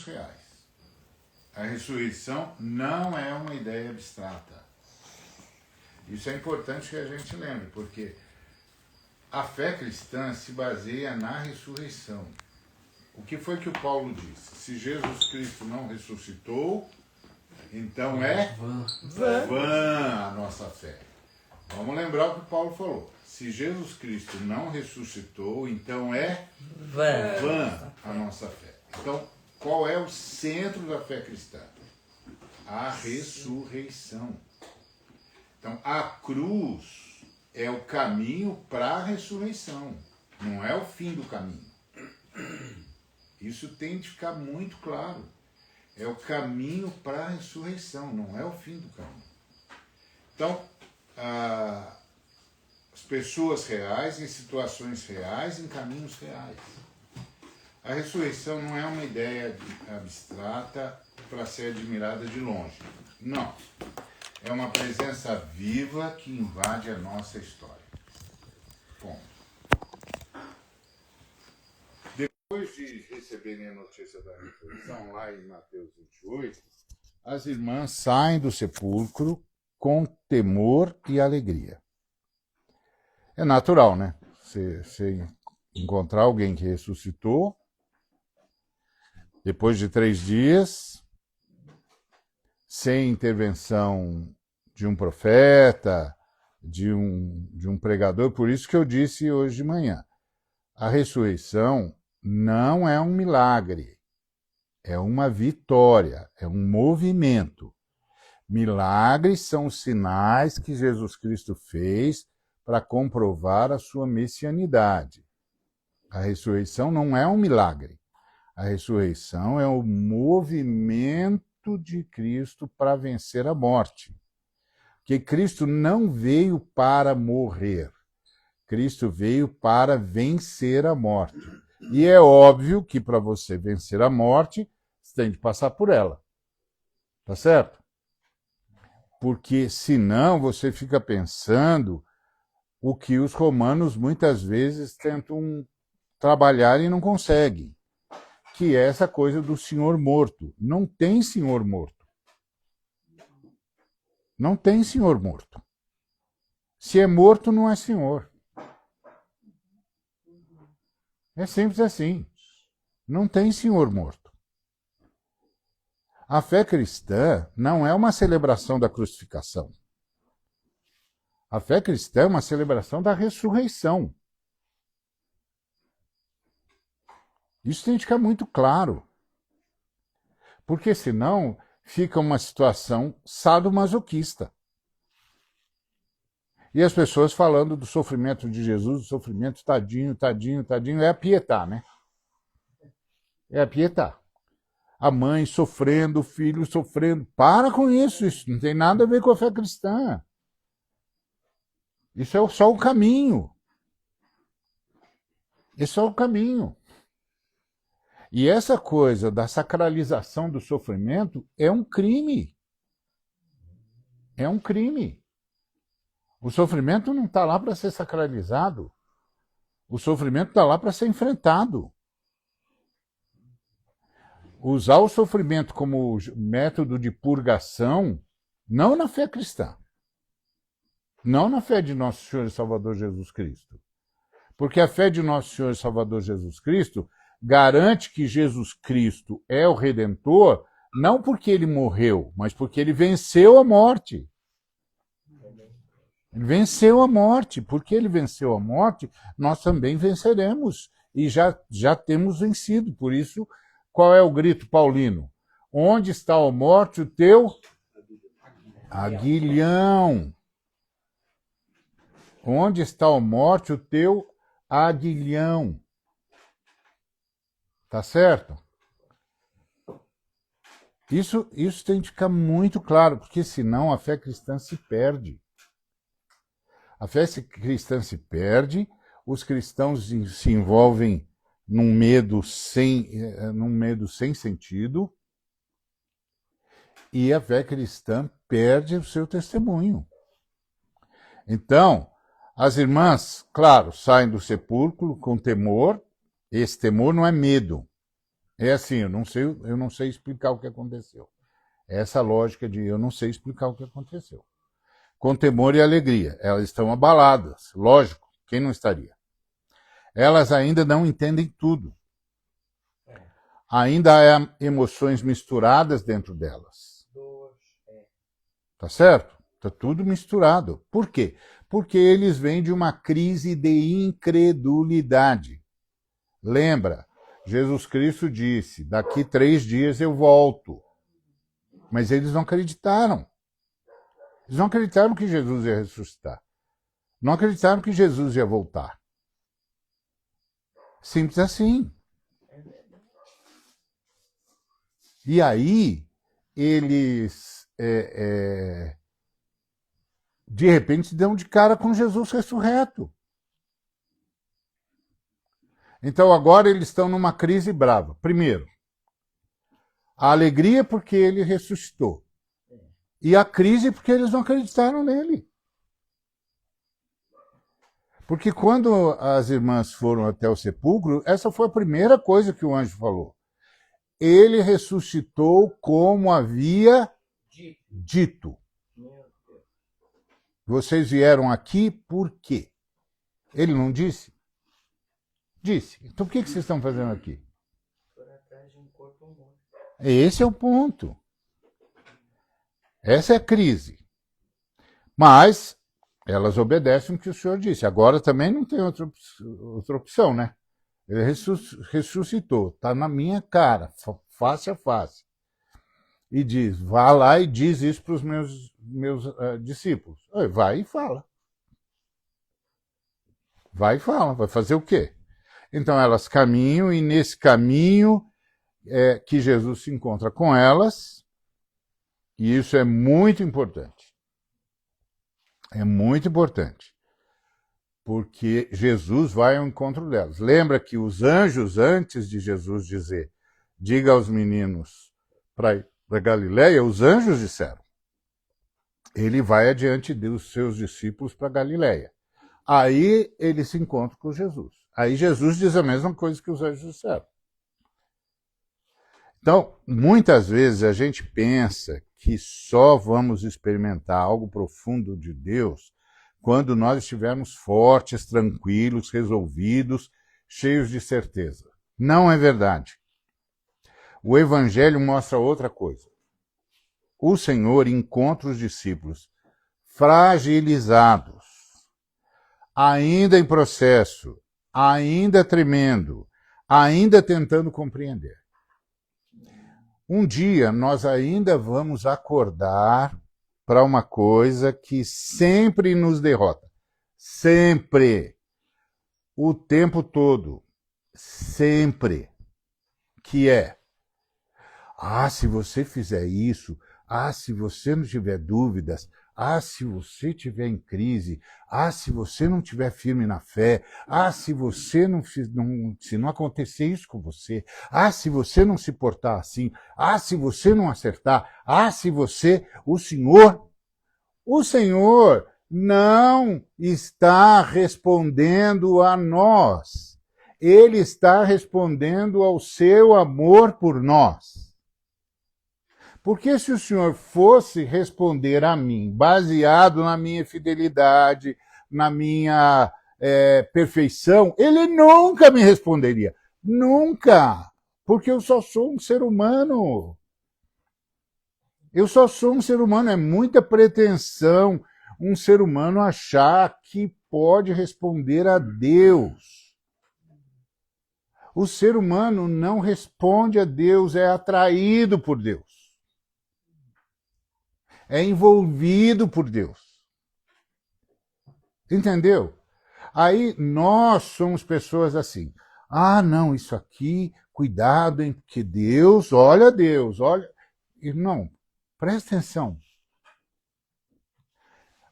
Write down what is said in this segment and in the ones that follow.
reais. A ressurreição não é uma ideia abstrata. Isso é importante que a gente lembre, porque a fé cristã se baseia na ressurreição. O que foi que o Paulo disse? Se Jesus Cristo não ressuscitou, então é vã a nossa fé. Vamos lembrar o que o Paulo falou. Se Jesus Cristo não ressuscitou, então é vã a nossa fé. Então, qual é o centro da fé cristã? A ressurreição. Então, a cruz é o caminho para a ressurreição, não é o fim do caminho. Isso tem de ficar muito claro. É o caminho para a ressurreição, não é o fim do caminho. Então, as pessoas reais, em situações reais, em caminhos reais. A ressurreição não é uma ideia abstrata para ser admirada de longe. Não. É uma presença viva que invade a nossa história. Ponto. Depois de receberem a notícia da ressurreição, lá em Mateus 28, as irmãs saem do sepulcro com temor e alegria. É natural, né? Você encontrar alguém que ressuscitou, depois de 3 dias, sem intervenção de um profeta, de um pregador. Por isso que eu disse hoje de manhã, a ressurreição não é um milagre, é uma vitória, é um movimento. Milagres são os sinais que Jesus Cristo fez para comprovar a sua messianidade. A ressurreição não é um milagre. A ressurreição é o movimento de Cristo para vencer a morte. Porque Cristo não veio para morrer. Cristo veio para vencer a morte. E é óbvio que para você vencer a morte, você tem de passar por ela. Tá certo? Porque senão você fica pensando o que os romanos muitas vezes tentam trabalhar e não conseguem, que é essa coisa do senhor morto. Não tem senhor morto. Não tem senhor morto. Se é morto, não é senhor. É simples assim. Não tem senhor morto. A fé cristã não é uma celebração da crucificação. A fé cristã é uma celebração da ressurreição. Isso tem que ficar muito claro. Porque senão fica uma situação sadomasoquista. E as pessoas falando do sofrimento de Jesus, do sofrimento tadinho, tadinho, tadinho, é apietar, né? É apietar. A mãe sofrendo, o filho sofrendo. Para com isso, isso não tem nada a ver com a fé cristã. Isso é só o caminho. Isso é o caminho. E essa coisa da sacralização do sofrimento é um crime. É um crime. O sofrimento não está lá para ser sacralizado. O sofrimento está lá para ser enfrentado. Usar o sofrimento como método de purgação, não na fé cristã. Não na fé de Nosso Senhor e Salvador Jesus Cristo. Porque a fé de Nosso Senhor e Salvador Jesus Cristo garante que Jesus Cristo é o Redentor, não porque ele morreu, mas porque ele venceu a morte. Ele venceu a morte. Porque ele venceu a morte, nós também venceremos. E já temos vencido. Por isso, qual é o grito paulino? Onde está a morte, o teu aguilhão? Onde está a morte, o teu aguilhão? Tá certo? Isso tem que ficar muito claro, porque senão a fé cristã se perde. A fé cristã se perde, os cristãos se envolvem num medo sem sentido, e a fé cristã perde o seu testemunho. Então, as irmãs, claro, saem do sepulcro com temor. Esse temor não é medo. É assim, eu não sei explicar o que aconteceu. Essa lógica de eu não sei explicar o que aconteceu. Com temor e alegria. Elas estão abaladas, lógico, quem não estaria? Elas ainda não entendem tudo. Ainda há emoções misturadas dentro delas. Tá certo? Tá tudo misturado. Por quê? Porque eles vêm de uma crise de incredulidade. Lembra, Jesus Cristo disse, daqui 3 dias eu volto. Mas eles não acreditaram. Eles não acreditaram que Jesus ia ressuscitar. Não acreditaram que Jesus ia voltar. Simples assim. E aí, eles, de repente, dão de cara com Jesus ressurreto. Então, agora eles estão numa crise brava. Primeiro, a alegria porque ele ressuscitou. E a crise porque eles não acreditaram nele. Porque quando as irmãs foram até o sepulcro, essa foi a primeira coisa que o anjo falou. Ele ressuscitou como havia dito. Vocês vieram aqui por quê? Ele não disse? Disse. Então o que vocês estão fazendo aqui? Esse é o ponto. Essa é a crise. Mas elas obedecem o que o senhor disse. Agora também não tem outra opção, né? Ele ressuscitou. Está na minha cara, face a face. E diz, vá lá e diz isso para os meus discípulos. Vai e fala. Vai e fala. Vai fazer o quê? Então elas caminham e nesse caminho que Jesus se encontra com elas, e isso é muito importante. É muito importante. Porque Jesus vai ao encontro delas. Lembra que os anjos, antes de Jesus dizer, diga aos meninos para Galileia, os anjos disseram. Ele vai adiante dos seus discípulos para Galileia. Aí ele se encontra com Jesus. Aí Jesus diz a mesma coisa que os anjos disseram. Então, muitas vezes a gente pensa que só vamos experimentar algo profundo de Deus quando nós estivermos fortes, tranquilos, resolvidos, cheios de certeza. Não é verdade. O Evangelho mostra outra coisa. O Senhor encontra os discípulos fragilizados, ainda em processo, ainda tremendo, ainda tentando compreender. Um dia nós ainda vamos acordar para uma coisa que sempre nos derrota. Sempre. O tempo todo. Sempre. Que é, se você fizer isso, se você não tiver dúvidas, se você estiver em crise, se você não estiver firme na fé, se você se não acontecer isso com você, se você não se portar assim, se você não acertar, se você, o Senhor não está respondendo a nós. Ele está respondendo ao seu amor por nós. Porque se o Senhor fosse responder a mim, baseado na minha fidelidade, na minha perfeição, ele nunca me responderia. Nunca! Porque eu só sou um ser humano. Eu só sou um ser humano. É muita pretensão um ser humano achar que pode responder a Deus. O ser humano não responde a Deus, é atraído por Deus. É envolvido por Deus. Entendeu? Aí nós somos pessoas assim. Não, isso aqui, cuidado, hein? Porque Deus, olha. Irmão, presta atenção.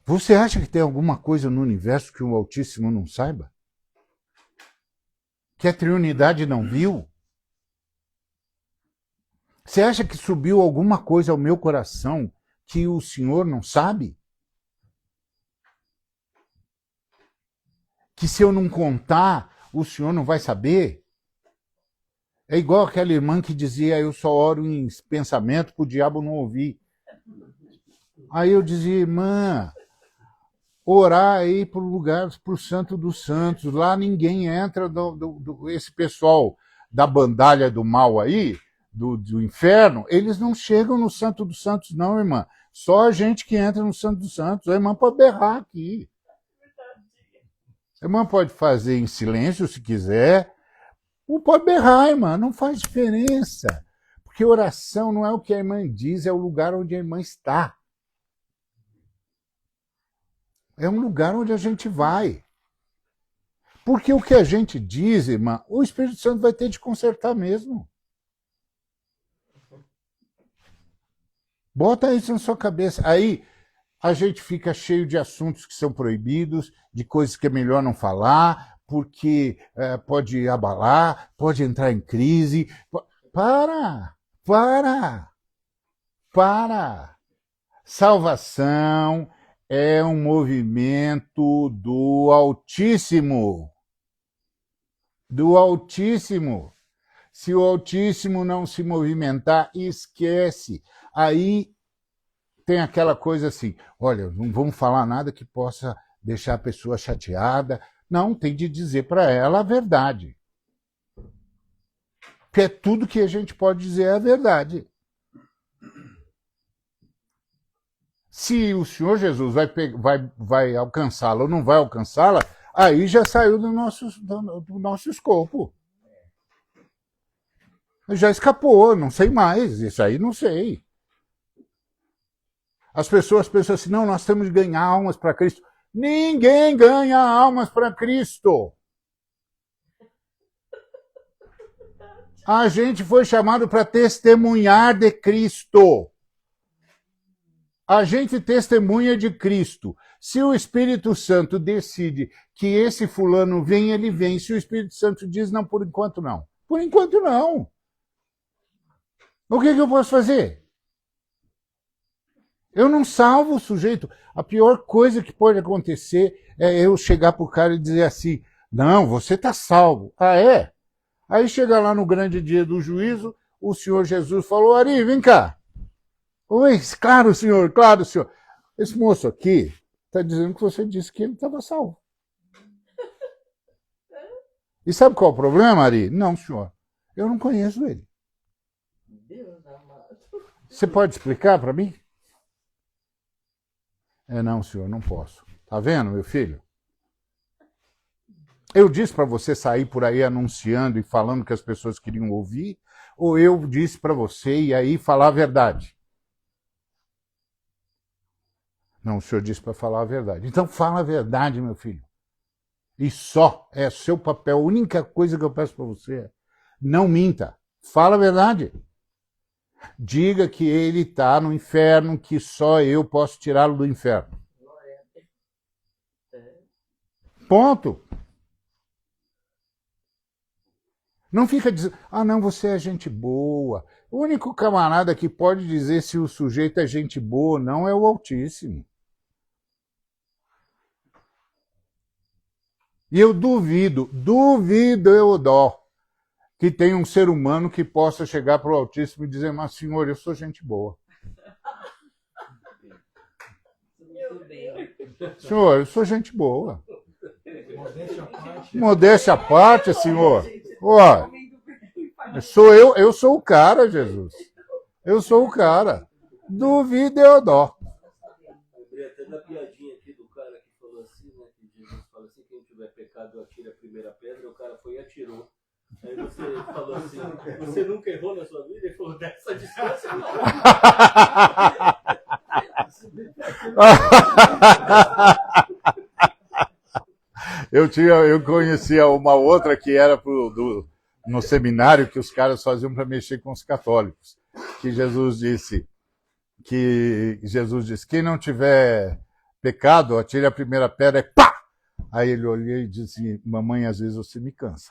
Você acha que tem alguma coisa no universo que o Altíssimo não saiba? Que a Trindade não viu? Você acha que subiu alguma coisa ao meu coração que o Senhor não sabe? Que se eu não contar, o Senhor não vai saber? É igual aquela irmã que dizia, eu só oro em pensamento para o diabo não ouvir. Aí eu dizia, irmã, orar aí para o lugar, para o Santo dos Santos, lá ninguém entra, esse pessoal da bandalha do mal aí, do inferno, eles não chegam no Santo dos Santos não, irmã. Só a gente que entra no Santo dos Santos. A irmã pode berrar aqui. A irmã pode fazer em silêncio se quiser, ou pode berrar, irmã, não faz diferença. Porque oração não é o que a irmã diz, é o lugar onde a irmã está. É um lugar onde a gente vai. Porque o que a gente diz, irmã, o Espírito Santo vai ter de consertar mesmo. Bota isso na sua cabeça. Aí a gente fica cheio de assuntos que são proibidos, de coisas que é melhor não falar, porque pode abalar, pode entrar em crise. Para! Salvação é um movimento do Altíssimo. Do Altíssimo. Se o Altíssimo não se movimentar, esquece. Aí tem aquela coisa assim, olha, não vamos falar nada que possa deixar a pessoa chateada. Não, tem de dizer para ela a verdade. Porque é tudo que a gente pode dizer é a verdade. Se o Senhor Jesus vai alcançá-la ou não vai alcançá-la, aí já saiu do nosso escopo. Já escapou, não sei mais, isso aí não sei. As pessoas pensam assim, não, nós temos de ganhar almas para Cristo. Ninguém ganha almas para Cristo. A gente foi chamado para testemunhar de Cristo. A gente testemunha de Cristo. Se o Espírito Santo decide que esse fulano vem, ele vem. Se o Espírito Santo diz, não, por enquanto não. Por enquanto não. O que eu posso fazer? Eu não salvo o sujeito. A pior coisa que pode acontecer é eu chegar pro cara e dizer assim, não, você está salvo. Ah, é? Aí chega lá no grande dia do juízo, o Senhor Jesus falou, Ari, vem cá. Oi, claro, senhor, claro, senhor. Esse moço aqui está dizendo que você disse que ele estava salvo. E sabe qual é o problema, Ari? Não, senhor. Eu não conheço ele. Deus amado. Você pode explicar para mim? Não, senhor, não posso. Tá vendo, meu filho? Eu disse para você sair por aí anunciando e falando que as pessoas queriam ouvir, ou eu disse para você e aí falar a verdade? Não, o senhor disse para falar a verdade. Então fala a verdade, meu filho. E só, é seu papel. A única coisa que eu peço para você é não minta. Fala a verdade. Diga que ele está no inferno, que só eu posso tirá-lo do inferno. Ponto. Não fica dizendo, não, você é gente boa. O único camarada que pode dizer se o sujeito é gente boa ou não é o Altíssimo. E eu duvido eu dó, que tenha um ser humano que possa chegar para o Altíssimo e dizer, mas senhor, eu sou gente boa. Senhor, eu sou gente boa. Modéstia à parte, senhor. Ó, eu sou o cara, Jesus. Eu sou o cara. Duvido eu dó. Lembrei até da piadinha aqui do cara que falou assim, né? Que Jesus fala assim, quem tiver pecado atire a primeira pedra, o cara foi e atirou. Aí você falou assim, você nunca errou na sua vida? Ele falou, dessa distância não. Eu conhecia uma outra que era no seminário que os caras faziam para mexer com os católicos. Que Jesus disse, quem não tiver pecado, atire a primeira pedra e pá! Aí ele olhou e disse, mamãe, às vezes você me cansa.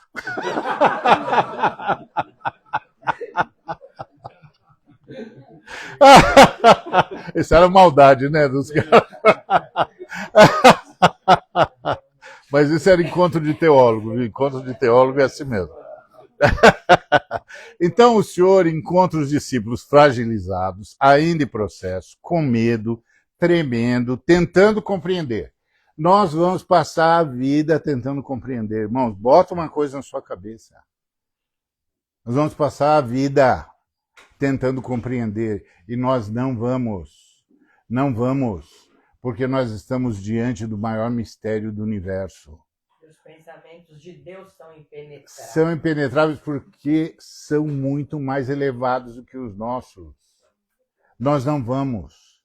Isso era maldade, né? Dos caras. Mas isso era encontro de teólogo, viu? Encontro de teólogo é assim mesmo. Então o Senhor encontra os discípulos fragilizados, ainda em processo, com medo, tremendo, tentando compreender. Nós vamos passar a vida tentando compreender. Irmãos, bota uma coisa na sua cabeça. Nós vamos passar a vida tentando compreender e nós não vamos, porque nós estamos diante do maior mistério do universo. Os pensamentos de Deus são impenetráveis. São impenetráveis porque são muito mais elevados do que os nossos. Nós não vamos.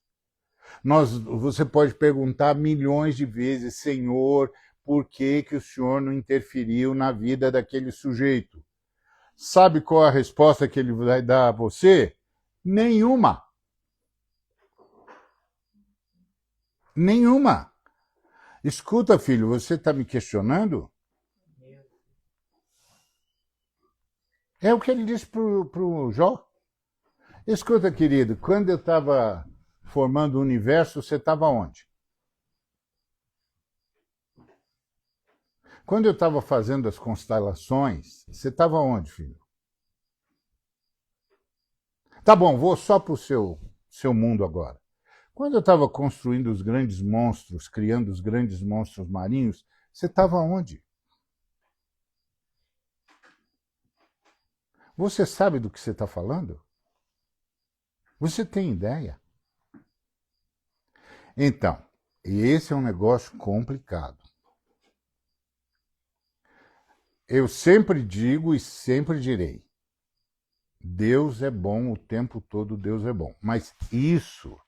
Você pode perguntar milhões de vezes, Senhor, por que o Senhor não interferiu na vida daquele sujeito? Sabe qual a resposta que ele vai dar a você? Nenhuma. Nenhuma. Escuta, filho, você está me questionando? É o que ele disse para o Jó. Escuta, querido, quando eu estava formando o universo, você estava onde? Quando eu estava fazendo as constelações, você estava onde, filho? Tá bom, vou só para o seu mundo agora. Quando eu estava construindo os grandes monstros, criando os grandes monstros marinhos, você estava onde? Você sabe do que você está falando? Você tem ideia? Então, esse é um negócio complicado. Eu sempre digo e sempre direi, Deus é bom o tempo todo, Deus é bom. Mas isso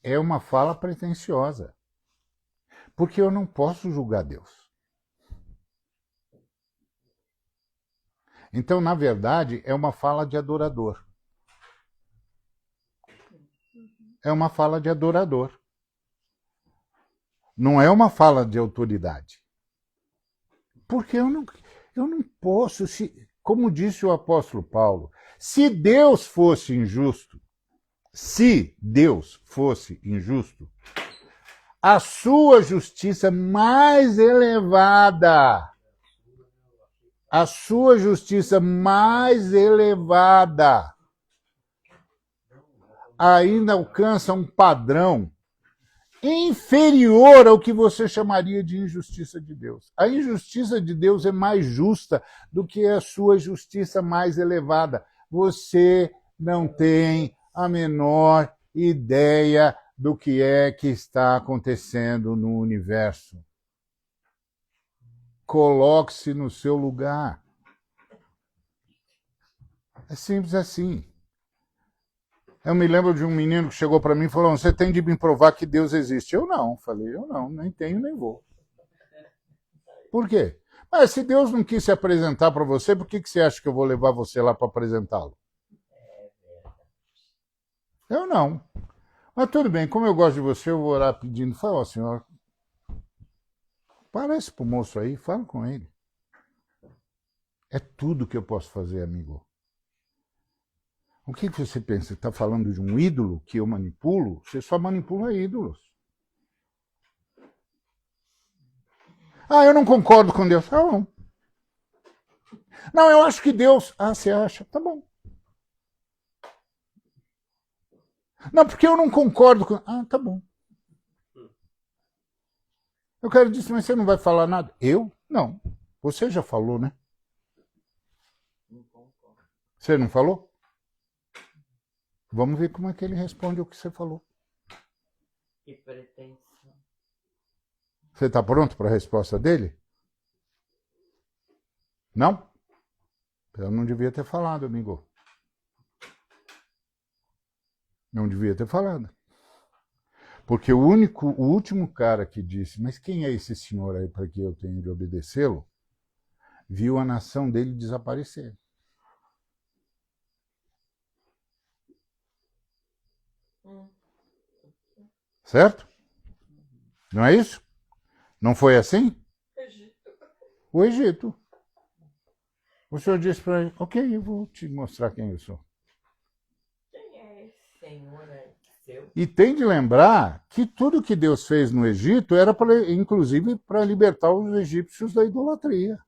é uma fala pretensiosa, porque eu não posso julgar Deus. Então, na verdade, é uma fala de adorador. É uma fala de adorador. Não é uma fala de autoridade. Porque eu não posso, como disse o apóstolo Paulo, se Deus fosse injusto, a sua justiça mais elevada, ainda alcança um padrão inferior ao que você chamaria de injustiça de Deus. A injustiça de Deus é mais justa do que a sua justiça mais elevada. Você não tem a menor ideia do que é que está acontecendo no universo. Coloque-se no seu lugar. É simples assim. Eu me lembro de um menino que chegou para mim e falou, você tem de me provar que Deus existe. Eu não. Falei, eu não, nem tenho, nem vou. Por quê? Mas se Deus não quis se apresentar para você, por que você acha que eu vou levar você lá para apresentá-lo? Eu não. Mas tudo bem, como eu gosto de você, eu vou orar pedindo, fala, senhor, parece pro moço aí, fala com ele. É tudo que eu posso fazer, amigo. O que você pensa? Você está falando de um ídolo que eu manipulo? Você só manipula ídolos. Ah, eu não concordo com Deus. Ah, não. Não, eu acho que Deus... Ah, você acha? Tá bom. Não, porque eu não concordo com... Ah, tá bom. Eu quero dizer, mas você não vai falar nada? Eu? Não. Você já falou, né? Você não falou? Vamos ver como é que ele responde o que você falou. Que pretensão. Você está pronto para a resposta dele? Não? Eu não devia ter falado, amigo. Não devia ter falado. Porque o último cara que disse, mas quem é esse senhor aí para que eu tenha de obedecê-lo, viu a nação dele desaparecer. Certo? Não é isso? Não foi assim? O Egito. O senhor disse para ele, ok, eu vou te mostrar quem eu sou. Quem é esse senhor aí? Seu? E tem de lembrar que tudo que Deus fez no Egito era, inclusive, para libertar os egípcios da idolatria.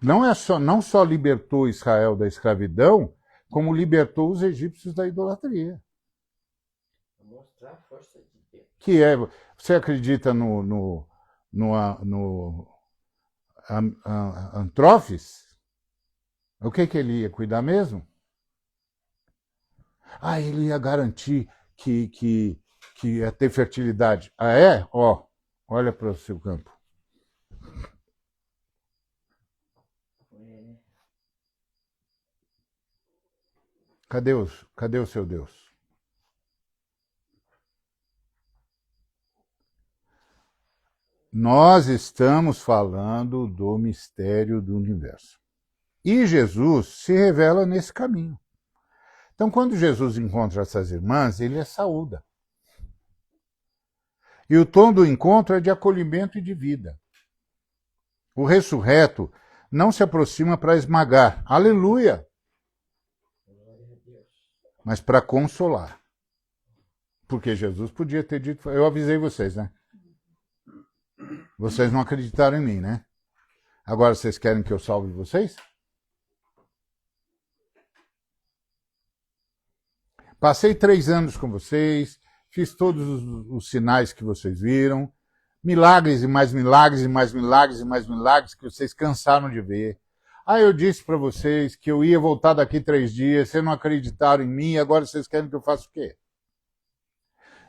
Não só libertou Israel da escravidão, como libertou os egípcios da idolatria. Mostrar a força de Deus. Que é, você acredita no Antrófis? O que ele ia cuidar mesmo? Ele ia garantir que ia ter fertilidade. Ah, é? Olha para o seu campo. Cadê o seu Deus? Nós estamos falando do mistério do universo. E Jesus se revela nesse caminho. Então, quando Jesus encontra essas irmãs, ele as saúda. E o tom do encontro é de acolhimento e de vida. O ressurreto não se aproxima para esmagar. Aleluia! Mas para consolar. Porque Jesus podia ter dito... Eu avisei vocês, né? Vocês não acreditaram em mim, né? Agora vocês querem que eu salve vocês? Passei 3 anos com vocês, fiz todos os sinais que vocês viram, milagres e mais milagres e mais milagres e mais milagres que vocês cansaram de ver. Eu disse para vocês que eu ia voltar daqui 3 dias, vocês não acreditaram em mim, agora vocês querem que eu faça o quê?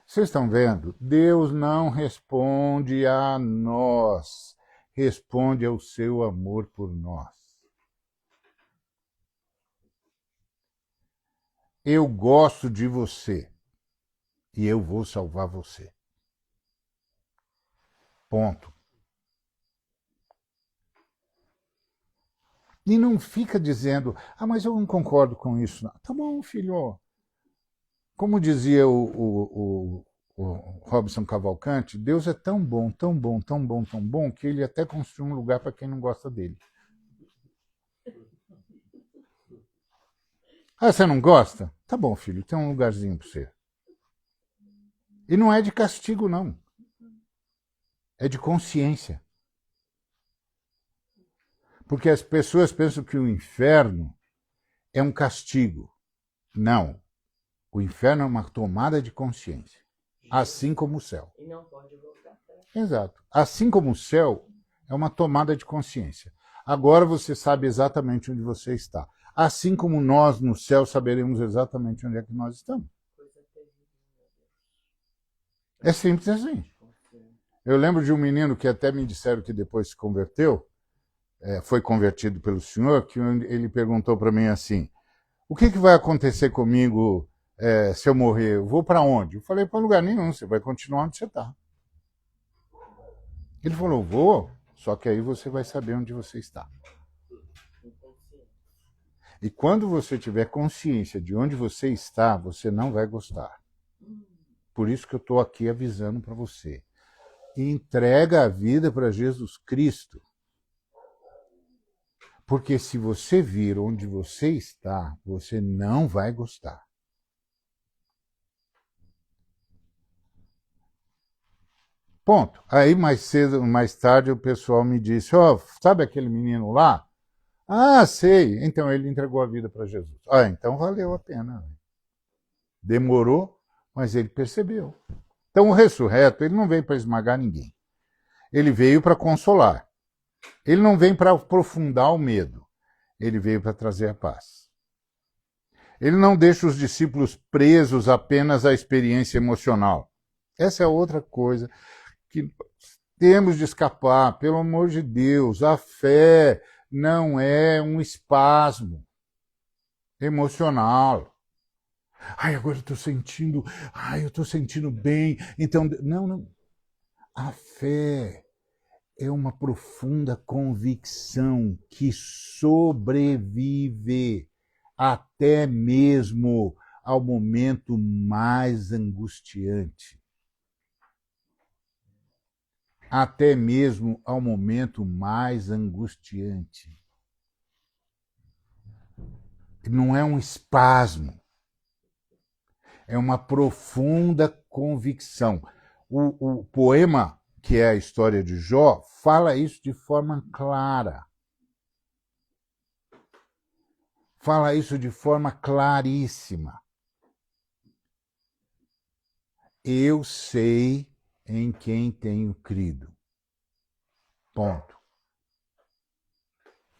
Vocês estão vendo? Deus não responde a nós, responde ao seu amor por nós. Eu gosto de você e eu vou salvar você. Ponto. E não fica dizendo, mas eu não concordo com isso. Não. Tá bom, filho. Como dizia o Robson Cavalcante, Deus é tão bom, tão bom, tão bom, tão bom, que ele até construiu um lugar para quem não gosta dele. Você não gosta? Tá bom, filho, tem um lugarzinho para você. E não é de castigo, não. É de consciência. Porque as pessoas pensam que o inferno é um castigo. Não. O inferno é uma tomada de consciência. Assim como o céu. E não pode voltar atrás. Exato. Assim como o céu é uma tomada de consciência. Agora você sabe exatamente onde você está. Assim como nós no céu saberemos exatamente onde é que nós estamos. É simples assim. Eu lembro de um menino que até me disseram que depois se converteu, foi convertido pelo senhor, que ele perguntou para mim assim, o que vai acontecer comigo se eu morrer? Eu vou para onde? Eu falei, para lugar nenhum, você vai continuar onde você está. Ele falou, vou, só que aí você vai saber onde você está. E quando você tiver consciência de onde você está, você não vai gostar. Por isso que eu estou aqui avisando para você. Entrega a vida para Jesus Cristo. Porque se você vir onde você está, você não vai gostar. Ponto. Aí mais tarde o pessoal me disse, sabe aquele menino lá? Sei. Então ele entregou a vida para Jesus. Então valeu a pena. Demorou, mas ele percebeu. Então o ressurreto, ele não veio para esmagar ninguém. Ele veio para consolar. Ele não vem para aprofundar o medo. Ele veio para trazer a paz. Ele não deixa os discípulos presos apenas à experiência emocional. Essa é outra coisa que temos de escapar. Pelo amor de Deus, a fé não é um espasmo emocional. Agora eu estou sentindo bem. Então, não. A fé é uma profunda convicção que sobrevive até mesmo ao momento mais angustiante. Até mesmo ao momento mais angustiante. Não é um espasmo. É uma profunda convicção. O poema, que é a história de Jó, fala isso de forma clara. fala isso de forma claríssima. Eu sei em quem tenho crido. Ponto.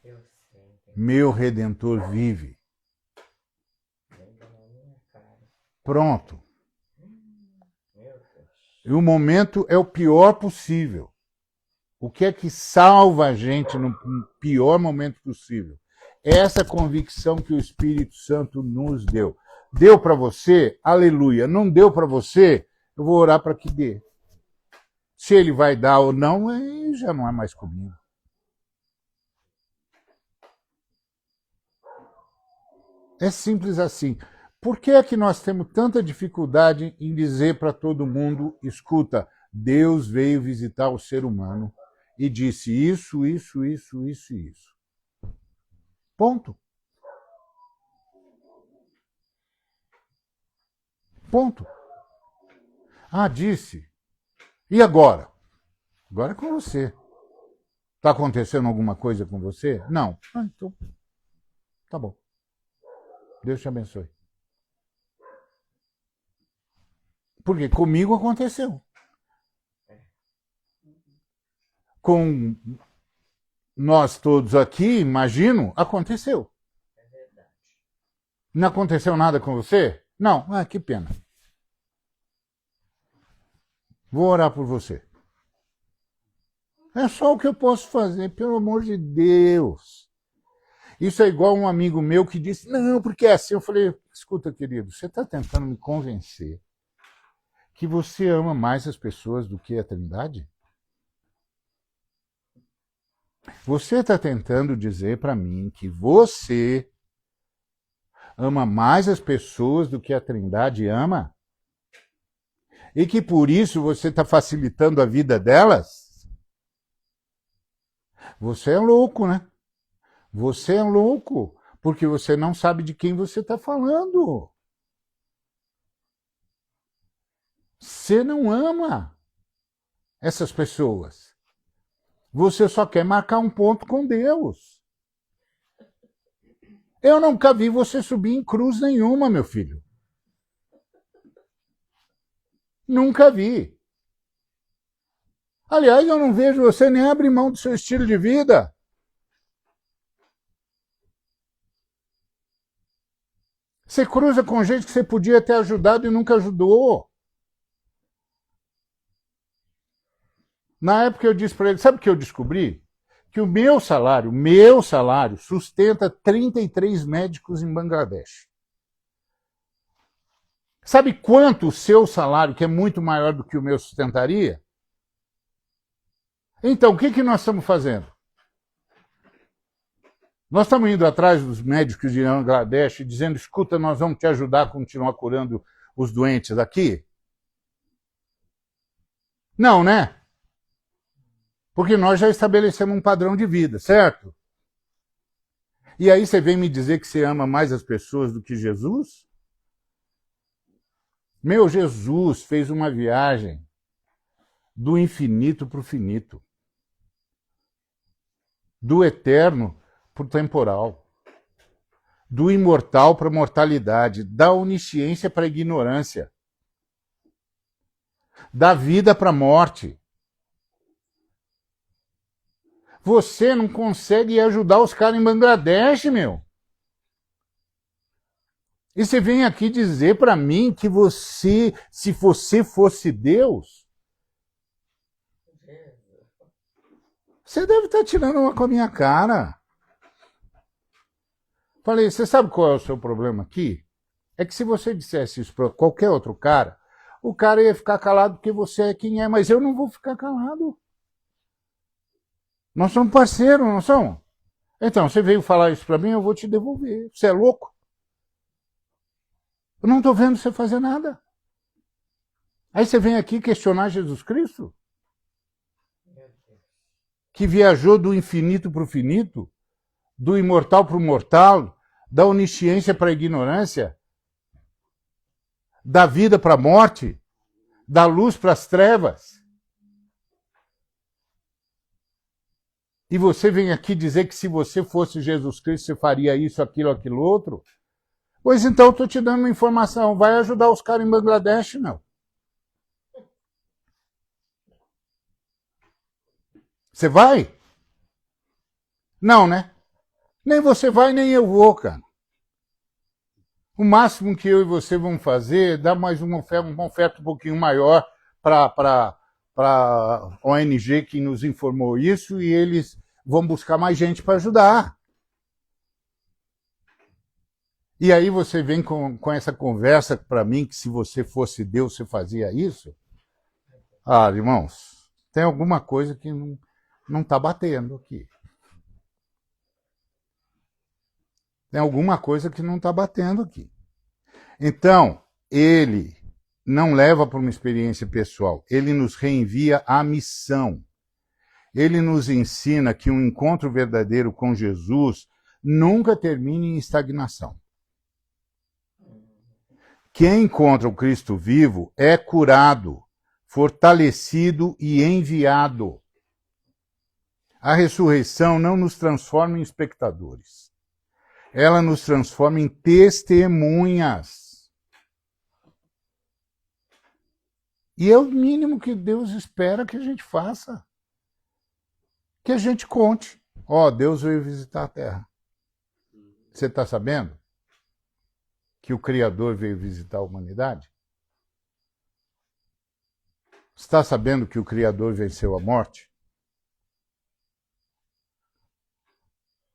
Eu sei. Meu Redentor vive. Lembra na minha cara. Pronto. Meu Deus. E o momento é o pior possível. O que é que salva a gente no pior momento possível? Essa convicção que o Espírito Santo nos deu. Deu para você? Aleluia. Não deu para você? Eu vou orar para que dê. Se ele vai dar ou não, aí já não é mais comigo. É simples assim. Por que é que nós temos tanta dificuldade em dizer para todo mundo, escuta, Deus veio visitar o ser humano e disse isso, isso, isso, isso e isso. Ponto. Ponto. Ah, disse. E agora? Agora é com você. Está acontecendo alguma coisa com você? Não. Ah, então, tá bom. Deus te abençoe. Porque comigo aconteceu. Com nós todos aqui, imagino, aconteceu. É verdade. Não aconteceu nada com você? Não. Ah, que pena. Vou orar por você. É só o que eu posso fazer, pelo amor de Deus. Isso é igual um amigo meu que disse, não, porque é assim. Eu falei, escuta, querido, você está tentando me convencer que você ama mais as pessoas do que a Trindade? Você está tentando dizer para mim que você ama mais as pessoas do que a Trindade ama? E que por isso você está facilitando a vida delas? Você é louco, né? Você é louco, porque você não sabe de quem você está falando. Você não ama essas pessoas. Você só quer marcar um ponto com Deus. Eu nunca vi você subir em cruz nenhuma, meu filho. Nunca vi. Aliás, eu não vejo você nem abrir mão do seu estilo de vida. Você cruza com gente que você podia ter ajudado e nunca ajudou. Na época eu disse para ele, sabe o que eu descobri? Que o meu salário sustenta 33 médicos em Bangladesh. Sabe quanto o seu salário, que é muito maior do que o meu, sustentaria? Então, o que nós estamos fazendo? Nós estamos indo atrás dos médicos de Bangladesh dizendo, escuta, nós vamos te ajudar a continuar curando os doentes aqui? Não, né? Porque nós já estabelecemos um padrão de vida, certo? E aí você vem me dizer que você ama mais as pessoas do que Jesus? Meu Jesus fez uma viagem do infinito para o finito, do eterno para o temporal, do imortal para a mortalidade, da onisciência para a ignorância, da vida para a morte. Você não consegue ajudar os caras em Bangladesh, meu. E você vem aqui dizer para mim que você, se você fosse Deus, você deve estar tirando uma com a minha cara. Falei, você sabe qual é o seu problema aqui? É que se você dissesse isso para qualquer outro cara, o cara ia ficar calado porque você é quem é, mas eu não vou ficar calado. Nós somos parceiros, não somos? Então, você veio falar isso para mim, eu vou te devolver. Você é louco? Eu não estou vendo você fazer nada. Aí você vem aqui questionar Jesus Cristo? Que viajou do infinito para o finito, do imortal para o mortal, da onisciência para a ignorância, da vida para a morte, da luz para as trevas. E você vem aqui dizer que se você fosse Jesus Cristo, você faria isso, aquilo outro? Pois então, eu estou te dando uma informação. Vai ajudar os caras em Bangladesh, não. Você vai? Não, né? Nem você vai, nem eu vou, cara. O máximo que eu e você vamos fazer é dar mais uma oferta um pouquinho maior para a ONG que nos informou isso e eles vão buscar mais gente para ajudar. E aí você vem com essa conversa para mim que se você fosse Deus você fazia isso? Ah, irmãos, tem alguma coisa que não está batendo aqui. Tem alguma coisa que não está batendo aqui. Então, ele não leva para uma experiência pessoal, ele nos reenvia à missão. Ele nos ensina que um encontro verdadeiro com Jesus nunca termina em estagnação. Quem encontra o Cristo vivo é curado, fortalecido e enviado. A ressurreição não nos transforma em espectadores. Ela nos transforma em testemunhas. E é o mínimo que Deus espera que a gente faça. Que a gente conte. Ó, Deus veio visitar a Terra. Você está sabendo que o Criador veio visitar a humanidade? Você está sabendo que o Criador venceu a morte?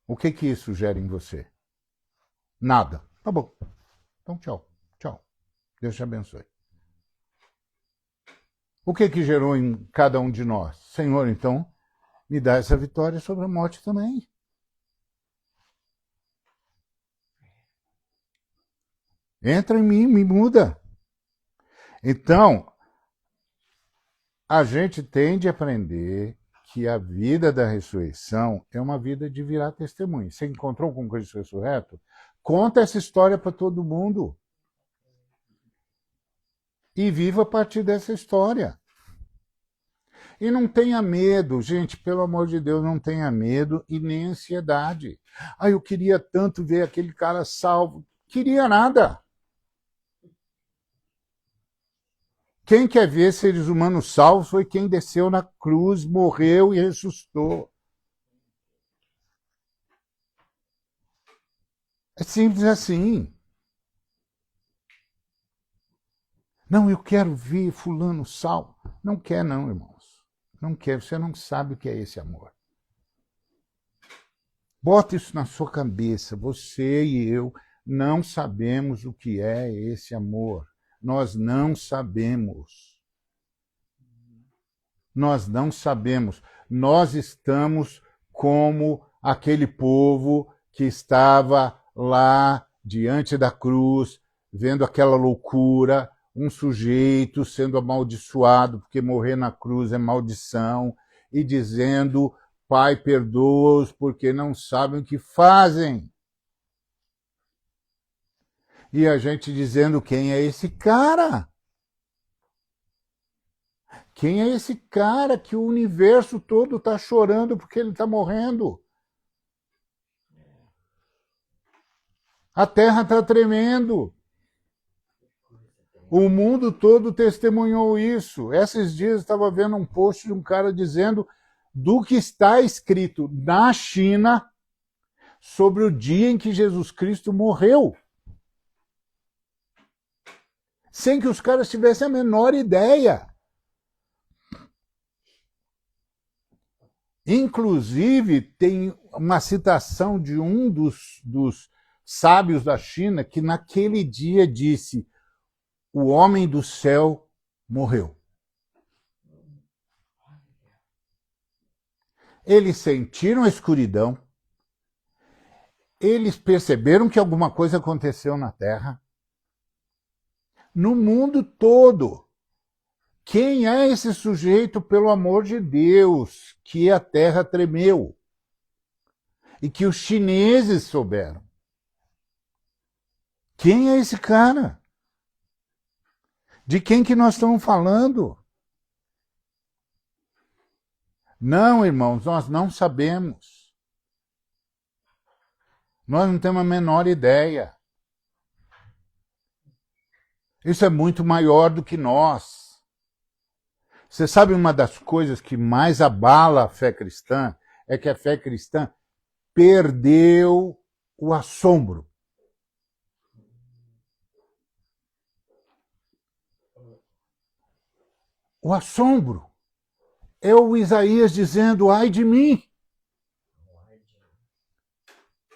O que isso gera em você? Nada. Tá bom. Então, tchau. Tchau. Deus te abençoe. O que gerou em cada um de nós? Senhor, então, me dá essa vitória sobre a morte também. Entra em mim, me muda. Então, a gente tem de aprender que a vida da ressurreição é uma vida de virar testemunho. Você encontrou com Cristo ressurreto? Conta essa história para todo mundo. E viva a partir dessa história. E não tenha medo, gente, pelo amor de Deus, não tenha medo e nem ansiedade. Ah, eu queria tanto ver aquele cara salvo. Queria nada. Quem quer ver seres humanos salvos foi quem desceu na cruz, morreu e ressuscitou. É simples assim. Não, eu quero ver fulano salvo. Não quer não, irmãos. Não quer, você não sabe o que é esse amor. Bota isso na sua cabeça. Você e eu não sabemos o que é esse amor. Nós não sabemos. Nós não sabemos. Nós estamos como aquele povo que estava lá diante da cruz, vendo aquela loucura, um sujeito sendo amaldiçoado, porque morrer na cruz é maldição, e dizendo, Pai, perdoa-os, porque não sabem o que fazem. E a gente dizendo, quem é esse cara? Quem é esse cara que o universo todo está chorando porque ele está morrendo? A Terra está tremendo. O mundo todo testemunhou isso. Esses dias eu estava vendo um post de um cara dizendo do que está escrito na China sobre o dia em que Jesus Cristo morreu. Sem que os caras tivessem a menor ideia. Inclusive, tem uma citação de um dos sábios da China que naquele dia disse: o homem do céu morreu. Eles sentiram a escuridão, eles perceberam que alguma coisa aconteceu na Terra. No mundo todo. Quem é esse sujeito, pelo amor de Deus, que a Terra tremeu? E que os chineses souberam. Quem é esse cara? De quem que nós estamos falando? Não, irmãos, nós não sabemos. Nós não temos a menor ideia. Isso é muito maior do que nós. Você sabe uma das coisas que mais abala a fé cristã é que a fé cristã perdeu o assombro. O assombro é o Isaías dizendo, ai de mim,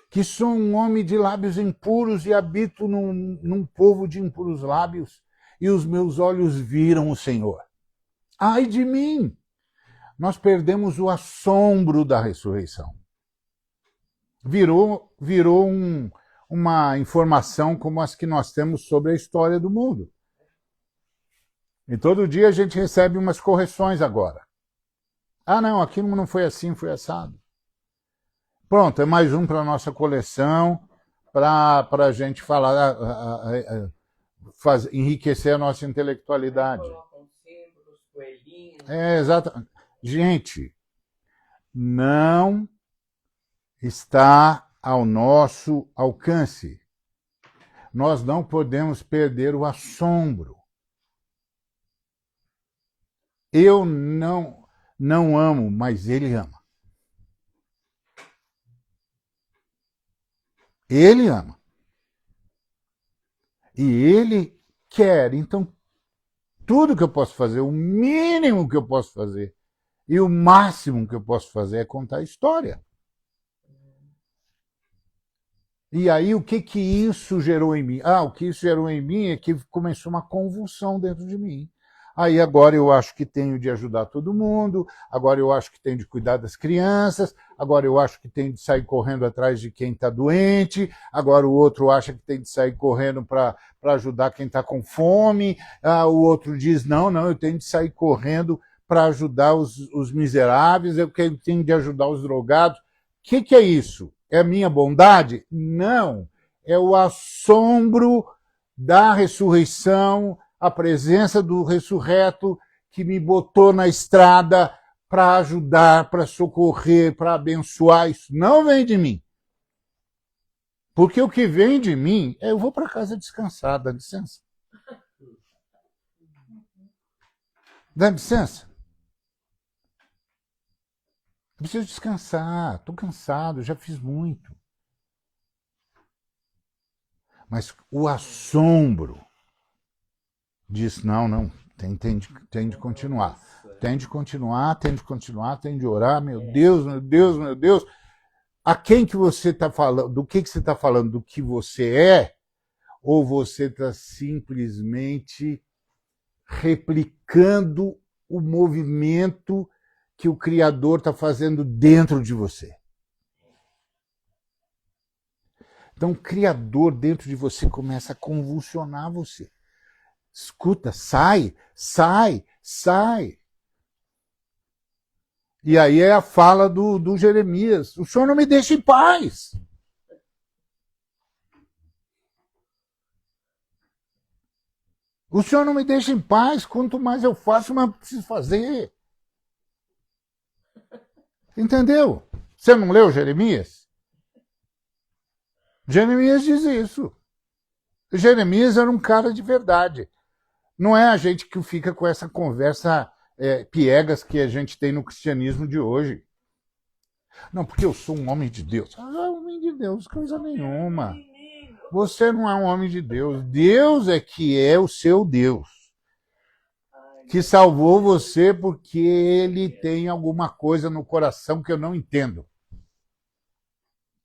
que sou um homem de lábios impuros e habito num povo de impuros lábios, e os meus olhos viram o Senhor. Ai de mim! Nós perdemos o assombro da ressurreição. Virou uma informação como as que nós temos sobre a história do mundo. E todo dia a gente recebe umas correções agora. Ah, não, aquilo não foi assim, foi assado. Pronto, é mais um para a nossa coleção, para a gente falar, enriquecer a nossa intelectualidade. Colocam símbolos, coelhinhos. É, exato. Gente, não está ao nosso alcance. Nós não podemos perder o assombro. Eu não amo, mas ele ama. Ele ama. E ele quer. Então, tudo que eu posso fazer, o mínimo que eu posso fazer e o máximo que eu posso fazer é contar a história. E aí, o que isso gerou em mim? O que isso gerou em mim é que começou uma convulsão dentro de mim. Aí agora eu acho que tenho de ajudar todo mundo, agora eu acho que tenho de cuidar das crianças, agora eu acho que tenho de sair correndo atrás de quem está doente, agora o outro acha que tem de sair correndo para ajudar quem está com fome, o outro diz, não, eu tenho de sair correndo para ajudar os miseráveis, eu tenho de ajudar os drogados. O que é isso? É a minha bondade? Não. É o assombro da ressurreição, a presença do ressurreto que me botou na estrada para ajudar, para socorrer, para abençoar. Isso não vem de mim. Porque o que vem de mim é eu vou para casa descansar, dá licença. Dá licença. Eu preciso descansar, estou cansado, já fiz muito. Mas o assombro diz, não, tem de continuar. Tem de continuar, tem de orar, meu Deus. A quem que você está falando? Do que você está falando? Do que você é? Ou você está simplesmente replicando o movimento que o Criador está fazendo dentro de você? Então, o Criador dentro de você começa a convulsionar você. Escuta, sai. E aí é a fala do Jeremias. O Senhor não me deixa em paz. O Senhor não me deixa em paz. Quanto mais eu faço, mais eu preciso fazer. Entendeu? Você não leu Jeremias? Jeremias diz isso. Jeremias era um cara de verdade. Não é a gente que fica com essa conversa piegas que a gente tem no cristianismo de hoje. Não, porque eu sou um homem de Deus. Homem de Deus, coisa nenhuma. Você não é um homem de Deus. Deus é que é o seu Deus. Que salvou você porque ele tem alguma coisa no coração que eu não entendo.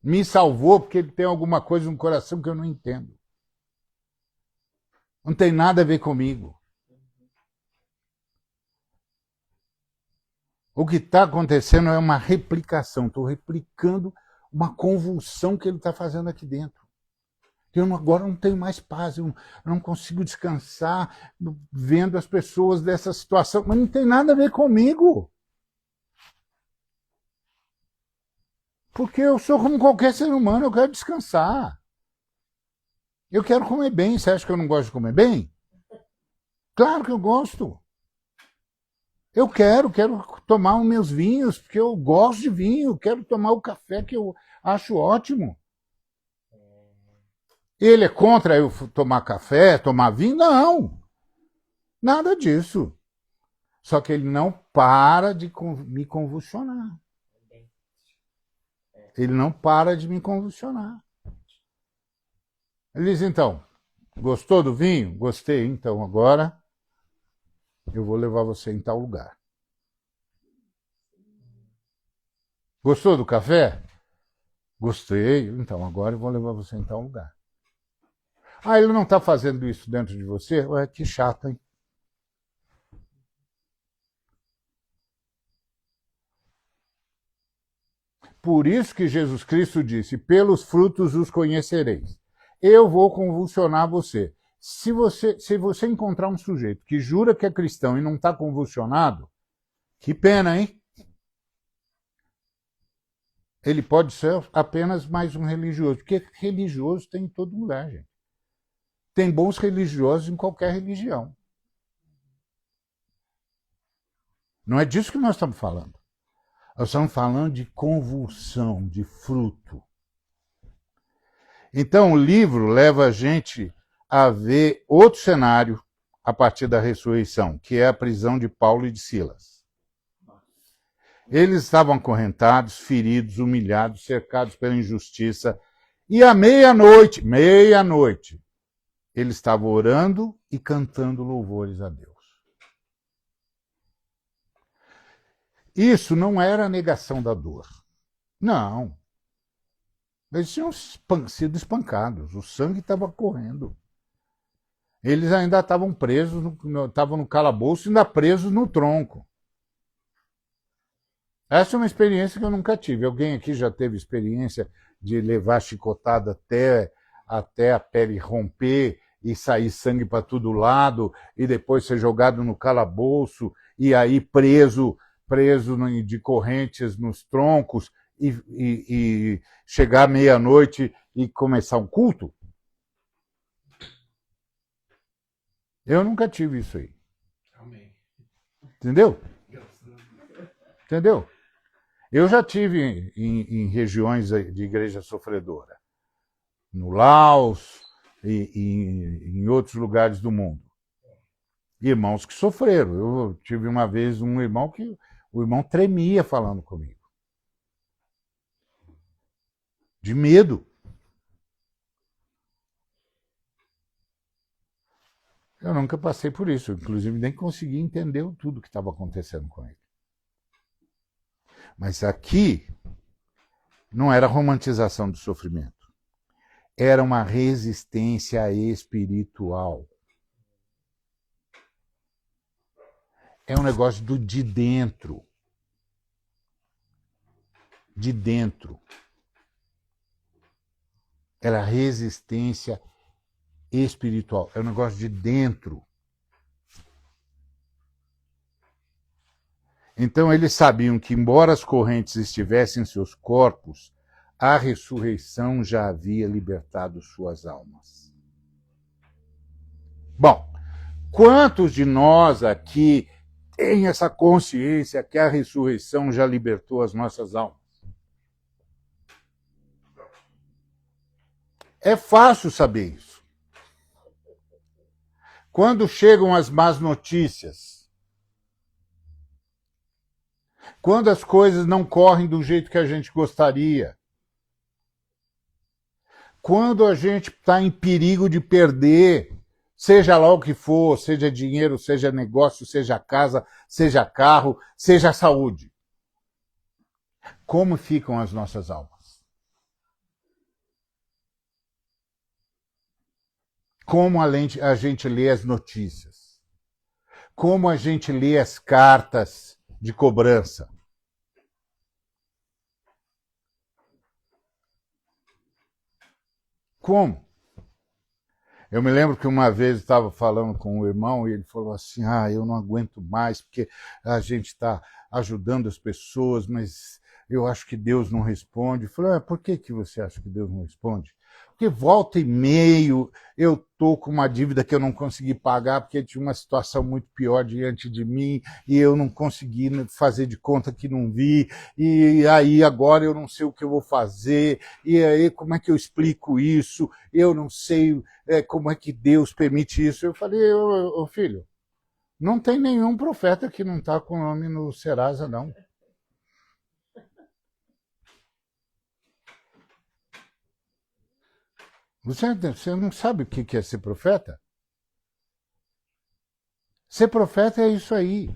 Me salvou porque ele tem alguma coisa no coração que eu não entendo. Não tem nada a ver comigo. O que está acontecendo é uma replicação. Estou replicando uma convulsão que ele está fazendo aqui dentro. Agora não tenho mais paz, eu não consigo descansar vendo as pessoas dessa situação. Mas não tem nada a ver comigo. Porque eu sou como qualquer ser humano, eu quero descansar. Eu quero comer bem. Você acha que eu não gosto de comer bem? Claro que eu gosto. Eu quero tomar os meus vinhos, porque eu gosto de vinho, quero tomar o café que eu acho ótimo. Ele é contra eu tomar café, tomar vinho? Não, nada disso. Só que ele não para de me convulsionar. Ele não para de me convulsionar. Ele diz, então, gostou do vinho? Gostei, então agora eu vou levar você em tal lugar. Gostou do café? Gostei, então agora eu vou levar você em tal lugar. Ah, ele não está fazendo isso dentro de você? Ué, que chato, hein? Por isso que Jesus Cristo disse, pelos frutos os conhecereis. Eu vou convulsionar você. Se você encontrar um sujeito que jura que é cristão e não está convulsionado, que pena, hein? Ele pode ser apenas mais um religioso, porque religioso tem em todo lugar, gente. Tem bons religiosos em qualquer religião. Não é disso que nós estamos falando. Nós estamos falando de convulsão, de fruto. Então, o livro leva a gente a ver outro cenário a partir da ressurreição, que é a prisão de Paulo e de Silas. Eles estavam acorrentados, feridos, humilhados, cercados pela injustiça, e à meia-noite, eles estavam orando e cantando louvores a Deus. Isso não era a negação da dor. Não. Eles tinham sido espancados, o sangue estava correndo. Eles ainda estavam presos, estavam no calabouço, ainda presos no tronco. Essa é uma experiência que eu nunca tive. Alguém aqui já teve experiência de levar chicotada até a pele romper e sair sangue para todo lado e depois ser jogado no calabouço e aí preso de correntes nos troncos e chegar meia-noite e começar um culto? Eu nunca tive isso aí. Amém. Entendeu? Entendeu? Eu já tive em regiões de igreja sofredora. No Laos e em outros lugares do mundo. Irmãos que sofreram. Eu tive uma vez um irmão que o irmão tremia falando comigo. De medo. Eu nunca passei por isso. Inclusive, nem consegui entender tudo que estava acontecendo com ele. Mas aqui não era romantização do sofrimento. Era uma resistência espiritual. É um negócio de dentro. De dentro. Era resistência espiritual. É um negócio de dentro. Então eles sabiam que, embora as correntes estivessem em seus corpos, a ressurreição já havia libertado suas almas. Bom, quantos de nós aqui têm essa consciência que a ressurreição já libertou as nossas almas? É fácil saber isso. Quando chegam as más notícias, quando as coisas não correm do jeito que a gente gostaria, quando a gente está em perigo de perder, seja lá o que for, seja dinheiro, seja negócio, seja casa, seja carro, seja saúde. Como ficam as nossas almas? Como a gente lê as notícias? Como a gente lê as cartas de cobrança? Como? Eu me lembro que uma vez estava falando com um irmão e ele falou assim, eu não aguento mais porque a gente está ajudando as pessoas, mas eu acho que Deus não responde. Eu falei, por que você acha que Deus não responde? Porque volta e meio eu estou com uma dívida que eu não consegui pagar porque tinha uma situação muito pior diante de mim e eu não consegui fazer de conta que não vi, e aí agora eu não sei o que eu vou fazer, e aí como é que eu explico isso, eu não sei como é que Deus permite isso. Eu falei, ô filho, não tem nenhum profeta que não está com o nome no Serasa, não. Você não sabe o que é ser profeta? Ser profeta é isso aí.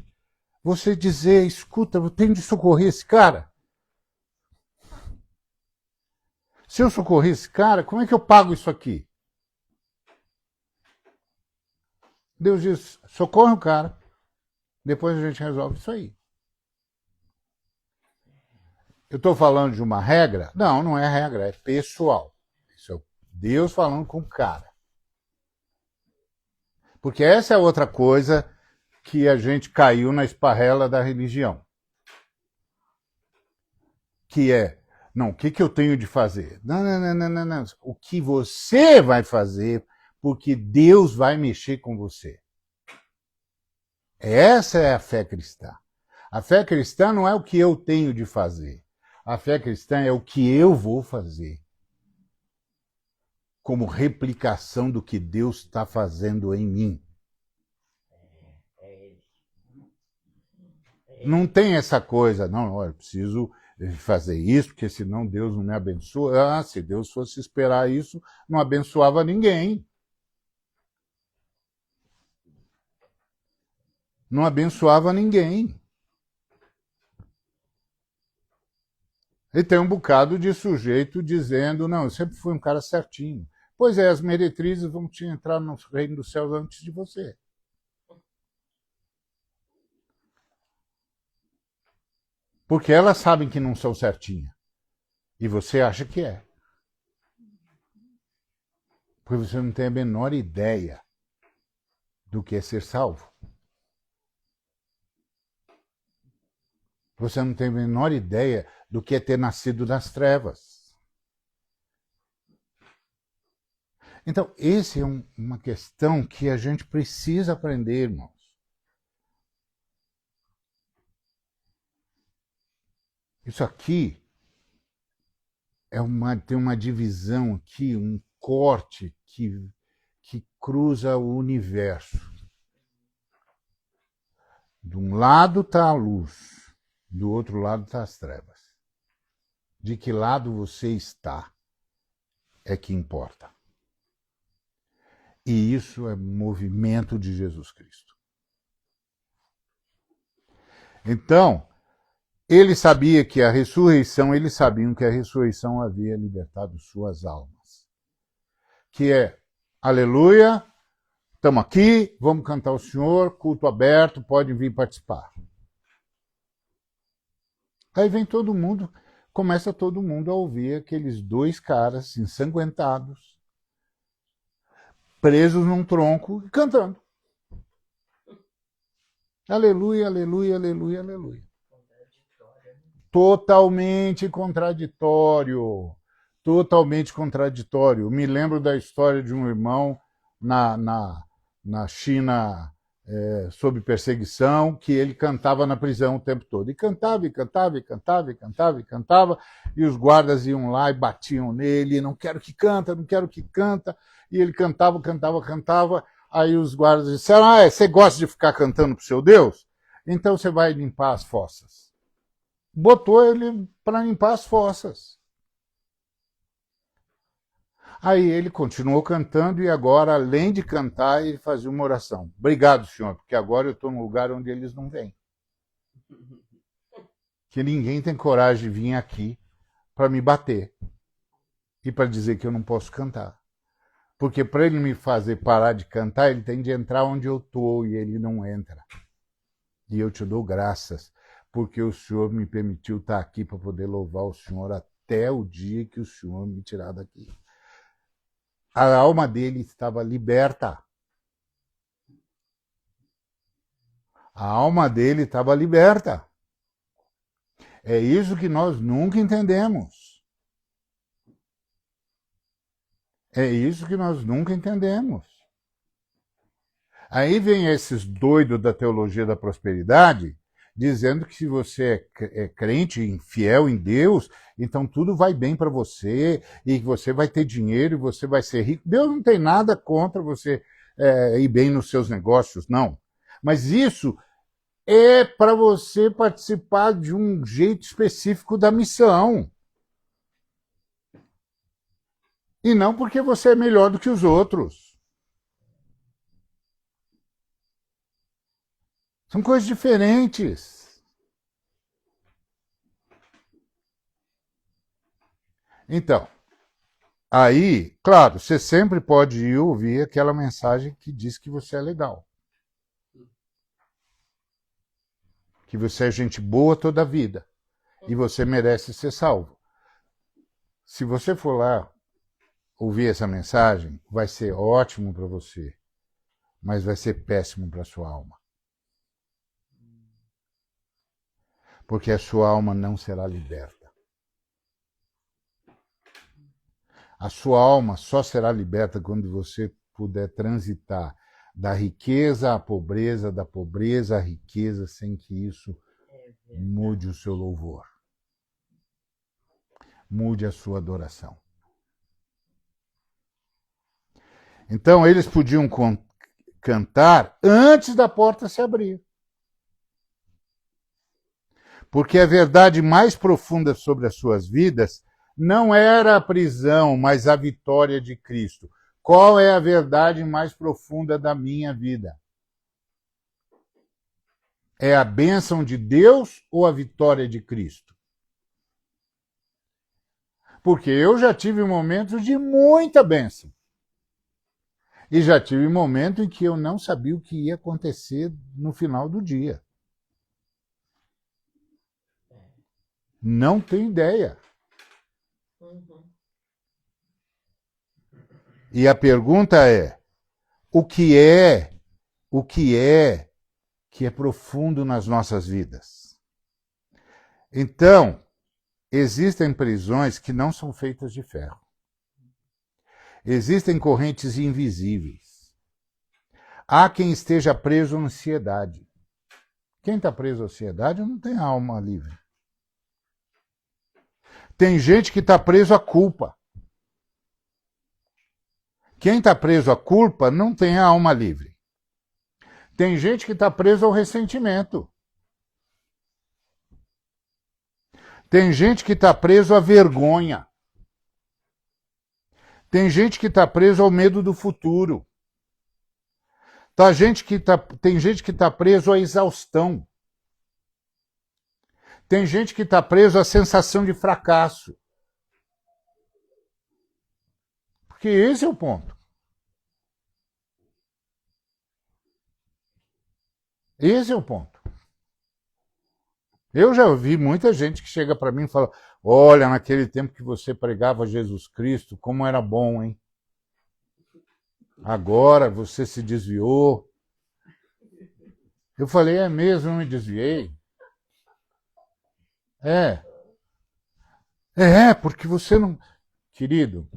Você dizer, escuta, eu tenho de socorrer esse cara. Se eu socorrer esse cara, como é que eu pago isso aqui? Deus diz, socorre o cara, depois a gente resolve isso aí. Eu estou falando de uma regra? Não, não é regra, é pessoal. Isso é Deus falando com o cara. Porque essa é outra coisa que a gente caiu na esparrela da religião. Que é, não, o que eu tenho de fazer? Não. O que você vai fazer, porque Deus vai mexer com você. Essa é a fé cristã. A fé cristã não é o que eu tenho de fazer. A fé cristã é o que eu vou fazer. Como replicação do que Deus está fazendo em mim. Não tem essa coisa, não, eu preciso fazer isso, porque senão Deus não me abençoa. Ah, se Deus fosse esperar isso, não abençoava ninguém. Não abençoava ninguém. E tem um bocado de sujeito dizendo, não, eu sempre fui um cara certinho. Pois é, as meretrizes vão te entrar no reino dos céus antes de você. Porque elas sabem que não são certinhas. E você acha que é. Porque você não tem a menor ideia do que é ser salvo. Você não tem a menor ideia do que é ter nascido nas trevas. Então, essa é uma questão que a gente precisa aprender, irmãos. Isso aqui tem uma divisão aqui, um corte que cruza o universo. De um lado está a luz, do outro lado está as trevas. De que lado você está é que importa. E isso é movimento de Jesus Cristo. Então, eles sabiam que a ressurreição havia libertado suas almas. Que é, aleluia, estamos aqui, vamos cantar o Senhor, culto aberto, podem vir participar. Aí vem todo mundo, começa todo mundo a ouvir aqueles dois caras ensanguentados, presos num tronco e cantando. Aleluia, aleluia, aleluia, aleluia. Totalmente contraditório. Totalmente contraditório. Me lembro da história de um irmão na China sob perseguição, que ele cantava na prisão o tempo todo. E cantava, e cantava, e cantava, e cantava, e cantava, e os guardas iam lá e batiam nele, não quero que canta, não quero que canta. E ele cantava, cantava, cantava. Aí os guardas disseram, você gosta de ficar cantando pro seu Deus? Então você vai limpar as fossas. Botou ele para limpar as fossas. Aí ele continuou cantando e agora, além de cantar, ele fazia uma oração. Obrigado, Senhor, porque agora eu estou num lugar onde eles não vêm. Que ninguém tem coragem de vir aqui para me bater e para dizer que eu não posso cantar. Porque para ele me fazer parar de cantar, ele tem de entrar onde eu estou e ele não entra. E eu te dou graças, porque o Senhor me permitiu estar aqui para poder louvar o Senhor até o dia que o Senhor me tirar daqui. A alma dele estava liberta. A alma dele estava liberta. É isso que nós nunca entendemos. É isso que nós nunca entendemos. Aí vem esses doidos da teologia da prosperidade, dizendo que se você é crente, fiel em Deus, então tudo vai bem para você, e que você vai ter dinheiro, e você vai ser rico. Deus não tem nada contra você ir bem nos seus negócios, não. Mas isso é para você participar de um jeito específico da missão. E não porque você é melhor do que os outros. São coisas diferentes. Então, aí, claro, você sempre pode ir ouvir aquela mensagem que diz que você é legal. Que você é gente boa toda a vida. E você merece ser salvo. Se você for lá ouvir essa mensagem, vai ser ótimo para você, mas vai ser péssimo para a sua alma. Porque a sua alma não será liberta. A sua alma só será liberta quando você puder transitar da riqueza à pobreza, da pobreza à riqueza, sem que isso mude o seu louvor. Mude a sua adoração. Então, eles podiam cantar antes da porta se abrir. Porque a verdade mais profunda sobre as suas vidas não era a prisão, mas a vitória de Cristo. Qual é a verdade mais profunda da minha vida? É a bênção de Deus ou a vitória de Cristo? Porque eu já tive momentos de muita bênção. E já tive momento em que eu não sabia o que ia acontecer no final do dia. Não tenho ideia. E a pergunta é, o que é que é profundo nas nossas vidas? Então, existem prisões que não são feitas de ferro. Existem correntes invisíveis. Há quem esteja preso à ansiedade. Quem está preso à ansiedade não tem alma livre. Tem gente que está preso à culpa. Quem está preso à culpa não tem a alma livre. Tem gente que está preso ao ressentimento. Tem gente que está preso à vergonha. Tem gente que está preso ao medo do futuro. Tem gente que está preso à exaustão. Tem gente que está preso à sensação de fracasso. Porque esse é o ponto. Esse é o ponto. Eu já ouvi muita gente que chega para mim e fala: olha, naquele tempo que você pregava Jesus Cristo, como era bom, hein? Agora você se desviou. Eu falei: é mesmo, eu me desviei? Porque você não... Querido,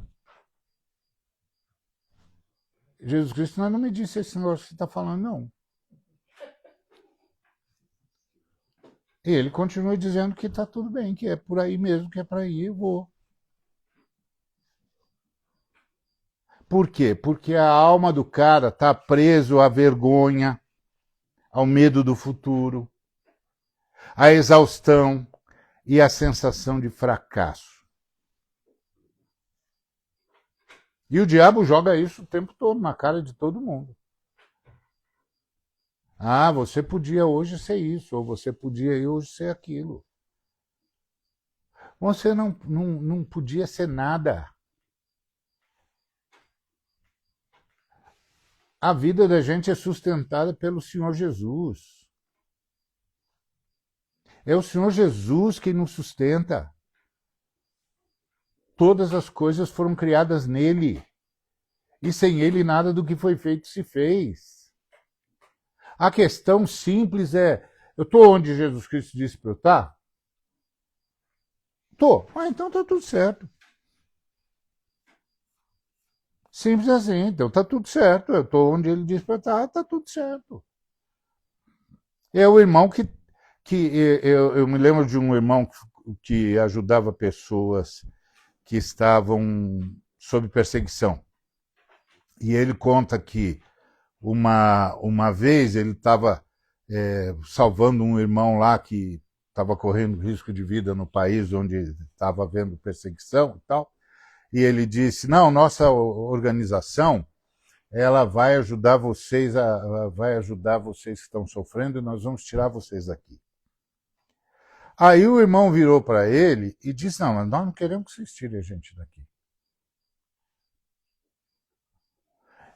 Jesus Cristo não me disse esse negócio que você está falando, não. E ele continua dizendo que está tudo bem, que é por aí mesmo, que é para ir, eu vou. Por quê? Porque a alma do cara está preso à vergonha, ao medo do futuro, à exaustão e à sensação de fracasso. E o diabo joga isso o tempo todo na cara de todo mundo. Ah, você podia hoje ser isso, ou você podia hoje ser aquilo. Você não podia ser nada. A vida da gente é sustentada pelo Senhor Jesus. É o Senhor Jesus que nos sustenta. Todas as coisas foram criadas nele. E sem ele nada do que foi feito se fez. A questão simples é, eu estou onde Jesus Cristo disse para eu estar? Estou. Ah, então está tudo certo. Simples assim. Então tá tudo certo. Eu estou onde ele diz para estar, tá tudo certo. É o irmão eu me lembro de um irmão que ajudava pessoas que estavam sob perseguição. E ele conta que uma vez ele estava salvando um irmão lá que estava correndo risco de vida no país onde estava havendo perseguição e tal. E ele disse, não, nossa organização ela vai ajudar vocês que estão sofrendo e nós vamos tirar vocês daqui. Aí o irmão virou para ele e disse, não, mas nós não queremos que vocês tirem a gente daqui.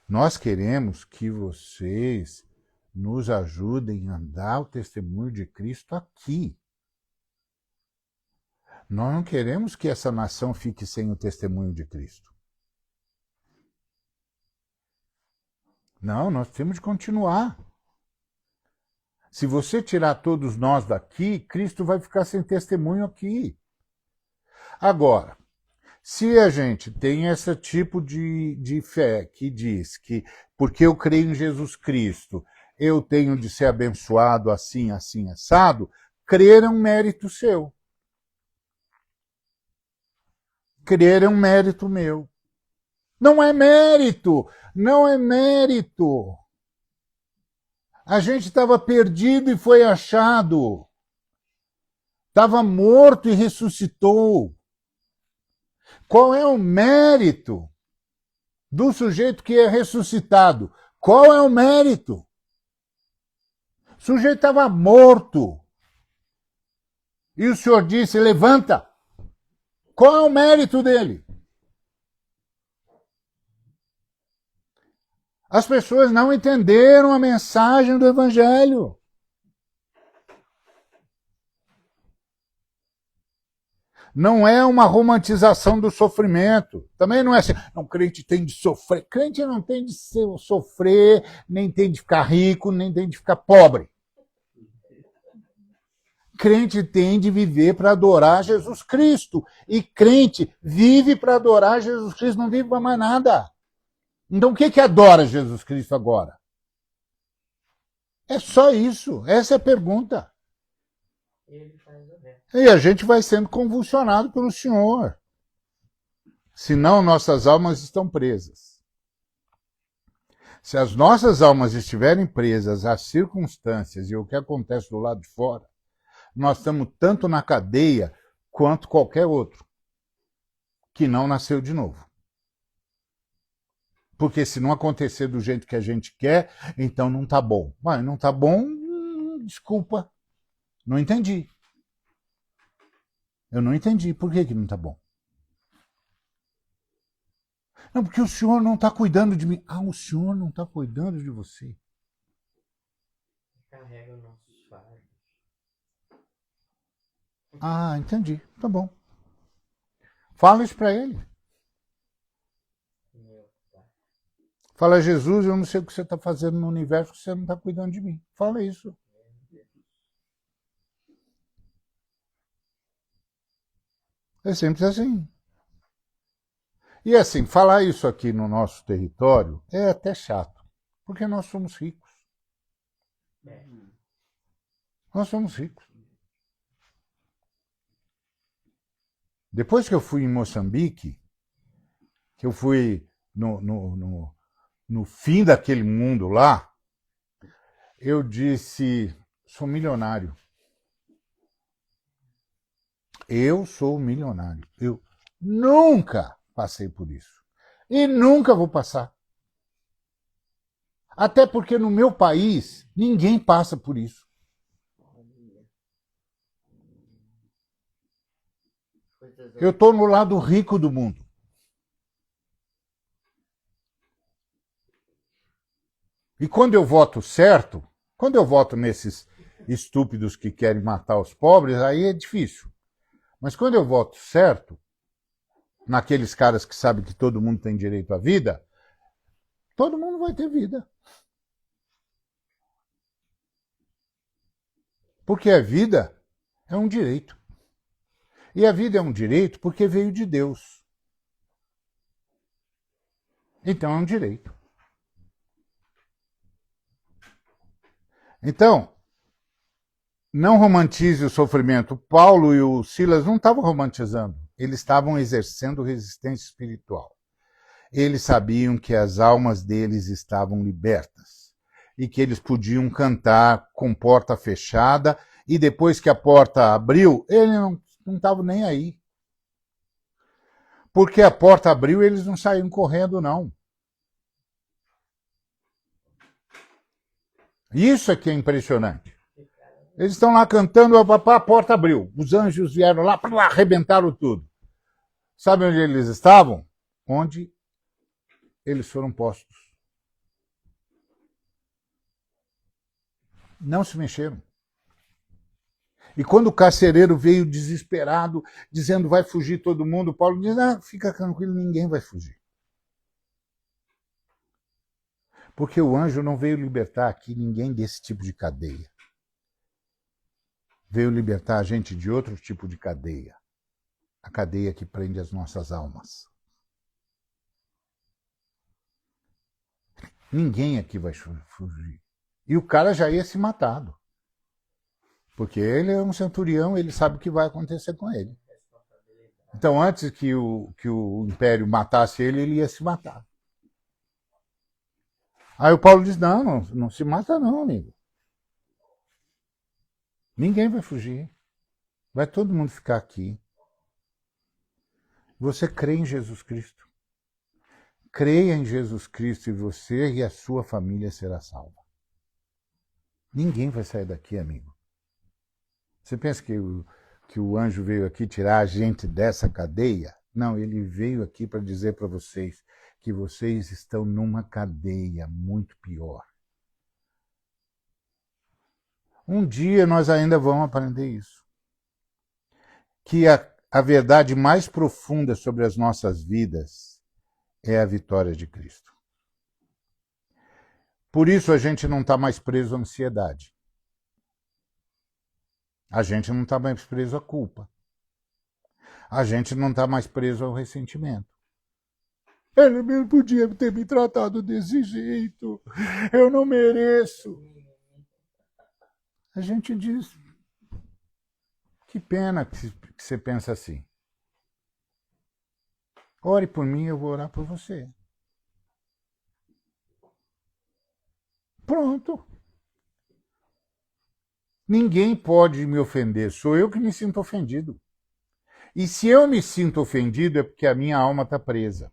Nós queremos que vocês nos ajudem a dar o testemunho de Cristo aqui. Nós não queremos que essa nação fique sem o testemunho de Cristo. Não, nós temos de continuar. Se você tirar todos nós daqui, Cristo vai ficar sem testemunho aqui. Agora, se a gente tem esse tipo de fé que diz que porque eu creio em Jesus Cristo, eu tenho de ser abençoado assim, assim, assado, crer é um mérito seu. Crer é um mérito meu. Não é mérito! Não é mérito! A gente estava perdido e foi achado. Estava morto e ressuscitou. Qual é o mérito do sujeito que é ressuscitado? Qual é o mérito? O sujeito estava morto. E o Senhor disse, levanta. Qual é o mérito dele? As pessoas não entenderam a mensagem do Evangelho. Não é uma romantização do sofrimento. Também não é assim, não, crente tem de sofrer. Crente não tem de sofrer, nem tem de ficar rico, nem tem de ficar pobre. Crente tem de viver para adorar Jesus Cristo. E crente vive para adorar Jesus Cristo, não vive para mais nada. Então o que adora Jesus Cristo agora? É só isso. Essa é a pergunta. Ele faz o resto. E a gente vai sendo convulsionado pelo Senhor. Senão nossas almas estão presas. Se as nossas almas estiverem presas às circunstâncias e o que acontece do lado de fora, nós estamos tanto na cadeia quanto qualquer outro que não nasceu de novo. Porque se não acontecer do jeito que a gente quer, então não tá bom. Mas não tá bom, desculpa. Não entendi. Eu não entendi. Por que não tá bom? Não, porque o Senhor não está cuidando de mim. Ah, o Senhor não está cuidando de você. Carrega os nossos fardos. Ah, entendi. Tá bom. Fala isso para ele. Meu pai. Fala, Jesus, eu não sei o que você está fazendo no universo, você não está cuidando de mim. Fala isso. É simples assim. E assim, falar isso aqui no nosso território é até chato, porque nós somos ricos. É. Nós somos ricos. Depois que eu fui em Moçambique, que eu fui no fim daquele mundo lá, eu disse, sou milionário. Eu sou milionário. Eu nunca passei por isso. E nunca vou passar. Até porque no meu país, ninguém passa por isso. Eu estou no lado rico do mundo. E quando eu voto certo, quando eu voto nesses estúpidos que querem matar os pobres, aí é difícil. Mas quando eu voto certo, naqueles caras que sabem que todo mundo tem direito à vida, todo mundo vai ter vida. Porque a vida é um direito. E a vida é um direito porque veio de Deus. Então é um direito. Então, não romantize o sofrimento. Paulo e o Silas não estavam romantizando, eles estavam exercendo resistência espiritual. Eles sabiam que as almas deles estavam libertas e que eles podiam cantar com porta fechada, e depois que a porta abriu, eles não estavam nem aí. Porque a porta abriu, eles não saíram correndo, não. Isso é que é impressionante. Eles estão lá cantando, a porta abriu. Os anjos vieram lá, arrebentaram tudo. Sabe onde eles estavam? Onde eles foram postos. Não se mexeram. E quando o carcereiro veio desesperado, dizendo vai fugir todo mundo, Paulo diz, fica tranquilo, ninguém vai fugir. Porque o anjo não veio libertar aqui ninguém desse tipo de cadeia. Veio libertar a gente de outro tipo de cadeia. A cadeia que prende as nossas almas. Ninguém aqui vai fugir. E o cara já ia se matado. Porque ele é um centurião, ele sabe o que vai acontecer com ele. Então, antes que o império matasse ele, ele ia se matar. Aí o Paulo diz, não se mata não, amigo. Ninguém vai fugir. Vai todo mundo ficar aqui. Você crê em Jesus Cristo. Creia em Jesus Cristo e você e a sua família será salva. Ninguém vai sair daqui, amigo. Você pensa que o anjo veio aqui tirar a gente dessa cadeia? Não, ele veio aqui para dizer para vocês que vocês estão numa cadeia muito pior. Um dia nós ainda vamos aprender isso. Que a verdade mais profunda sobre as nossas vidas é a vitória de Cristo. Por isso a gente não está mais preso à ansiedade. A gente não está mais preso à culpa. A gente não está mais preso ao ressentimento. Ele mesmo podia ter me tratado desse jeito. Eu não mereço. A gente diz, que pena que você pensa assim. Ore por mim, eu vou orar por você. Pronto. Ninguém pode me ofender, sou eu que me sinto ofendido. E se eu me sinto ofendido é porque a minha alma está presa.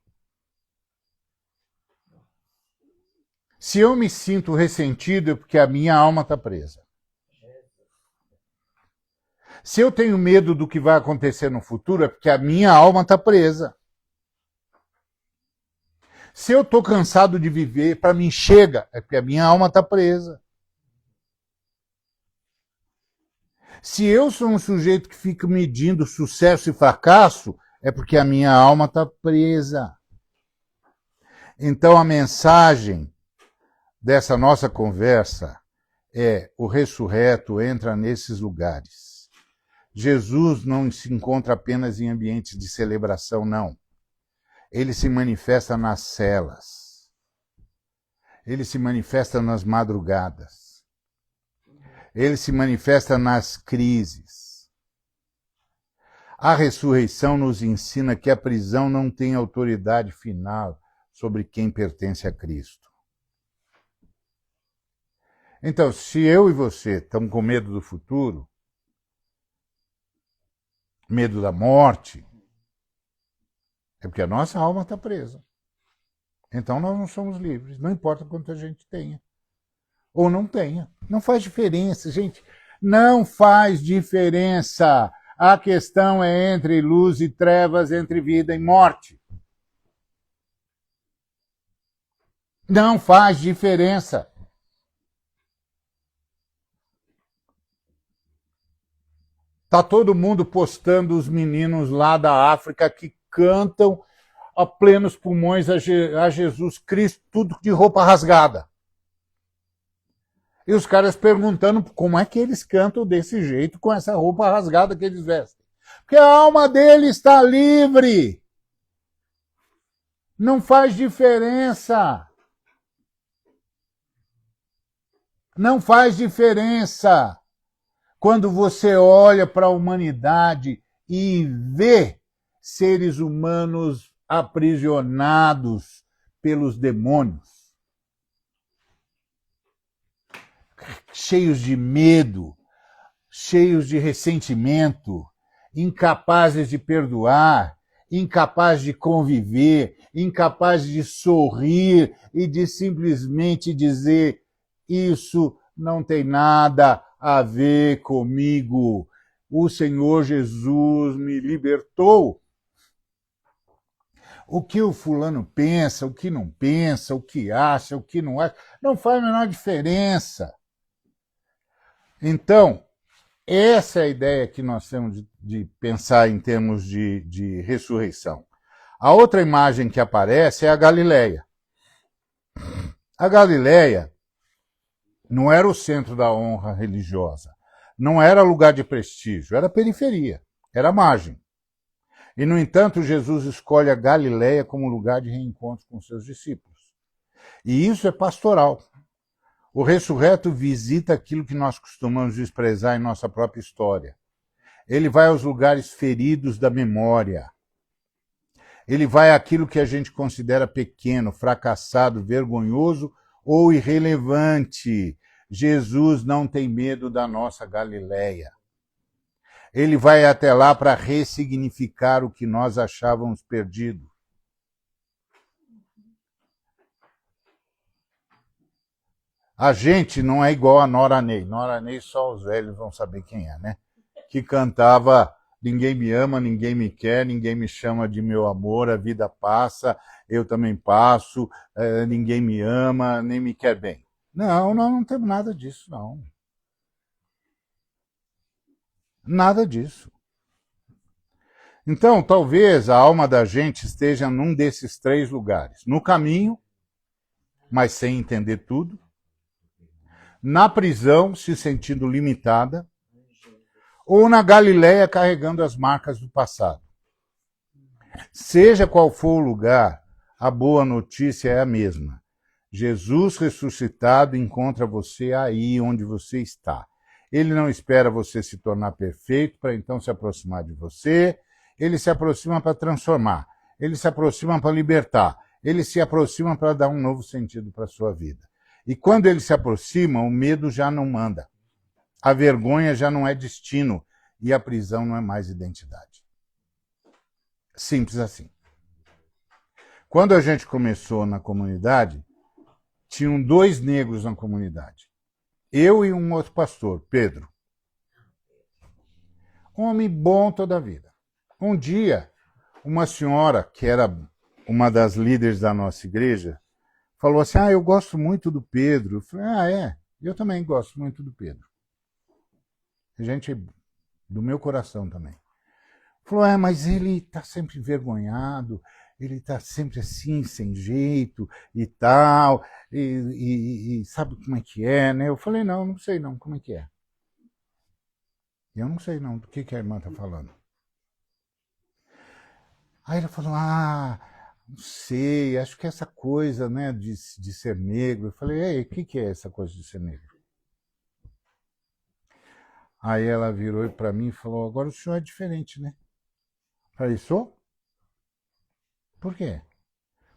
Se eu me sinto ressentido é porque a minha alma está presa. Se eu tenho medo do que vai acontecer no futuro é porque a minha alma está presa. Se eu estou cansado de viver, para mim chega, é porque a minha alma está presa. Se eu sou um sujeito que fica medindo sucesso e fracasso, é porque a minha alma está presa. Então a mensagem dessa nossa conversa é: o ressurreto entra nesses lugares. Jesus não se encontra apenas em ambientes de celebração, não. Ele se manifesta nas celas. Ele se manifesta nas madrugadas. Ele se manifesta nas crises. A ressurreição nos ensina que a prisão não tem autoridade final sobre quem pertence a Cristo. Então, se eu e você estamos com medo do futuro, medo da morte, é porque a nossa alma está presa. Então nós não somos livres, não importa quanto a gente tenha. Ou não tenha. Não faz diferença, gente. Não faz diferença. A questão é entre luz e trevas, entre vida e morte. Não faz diferença. Tá todo mundo postando os meninos lá da África que cantam a plenos pulmões a Jesus Cristo, tudo de roupa rasgada. E os caras perguntando como é que eles cantam desse jeito com essa roupa rasgada que eles vestem. Porque a alma dele está livre. Não faz diferença. Não faz diferença quando você olha para a humanidade e vê seres humanos aprisionados pelos demônios, cheios de medo, cheios de ressentimento, incapazes de perdoar, incapazes de conviver, incapazes de sorrir e de simplesmente dizer: isso não tem nada a ver comigo. O Senhor Jesus me libertou. O que o fulano pensa, o que não pensa, o que acha, o que não acha, não faz a menor diferença. Então, essa é a ideia que nós temos de pensar em termos de ressurreição. A outra imagem que aparece é a Galileia. A Galileia não era o centro da honra religiosa, não era lugar de prestígio, era periferia, era margem. E, no entanto, Jesus escolhe a Galileia como lugar de reencontro com seus discípulos. E isso é pastoral. O ressurreto visita aquilo que nós costumamos desprezar em nossa própria história. Ele vai aos lugares feridos da memória. Ele vai àquilo que a gente considera pequeno, fracassado, vergonhoso ou irrelevante. Jesus não tem medo da nossa Galileia. Ele vai até lá para ressignificar o que nós achávamos perdido. A gente não é igual a Nora Ney. Nora Ney só os velhos vão saber quem é, né? Que cantava: ninguém me ama, ninguém me quer, ninguém me chama de meu amor, a vida passa, eu também passo, ninguém me ama, nem me quer bem. Não, nós não temos nada disso, não. Nada disso. Então, talvez a alma da gente esteja num desses três lugares. No caminho, mas sem entender tudo. Na prisão, se sentindo limitada. Ou na Galileia, carregando as marcas do passado. Seja qual for o lugar, a boa notícia é a mesma. Jesus ressuscitado encontra você aí onde você está. Ele não espera você se tornar perfeito para então se aproximar de você. Ele se aproxima para transformar. Ele se aproxima para libertar. Ele se aproxima para dar um novo sentido para a sua vida. E quando ele se aproxima, o medo já não manda. A vergonha já não é destino. E a prisão não é mais identidade. Simples assim. Quando a gente começou na comunidade, tinham 2 negros na comunidade. Eu e um outro pastor, Pedro. Homem bom toda a vida. Um dia, uma senhora, que era uma das líderes da nossa igreja, falou assim: eu gosto muito do Pedro. Eu falei: é? Eu também gosto muito do Pedro. Gente do meu coração também. Falou: mas ele está sempre envergonhado, ele está sempre assim, sem jeito e tal, e sabe como é que é, né? Eu falei: não sei não, como é que é? Eu não sei não, do que a irmã está falando. Aí ela falou: não sei, acho que essa coisa, né, de ser negro. Eu falei: ei, o que é essa coisa de ser negro? Aí ela virou para mim e falou: agora o senhor é diferente, né? Eu falei: sou? Por quê?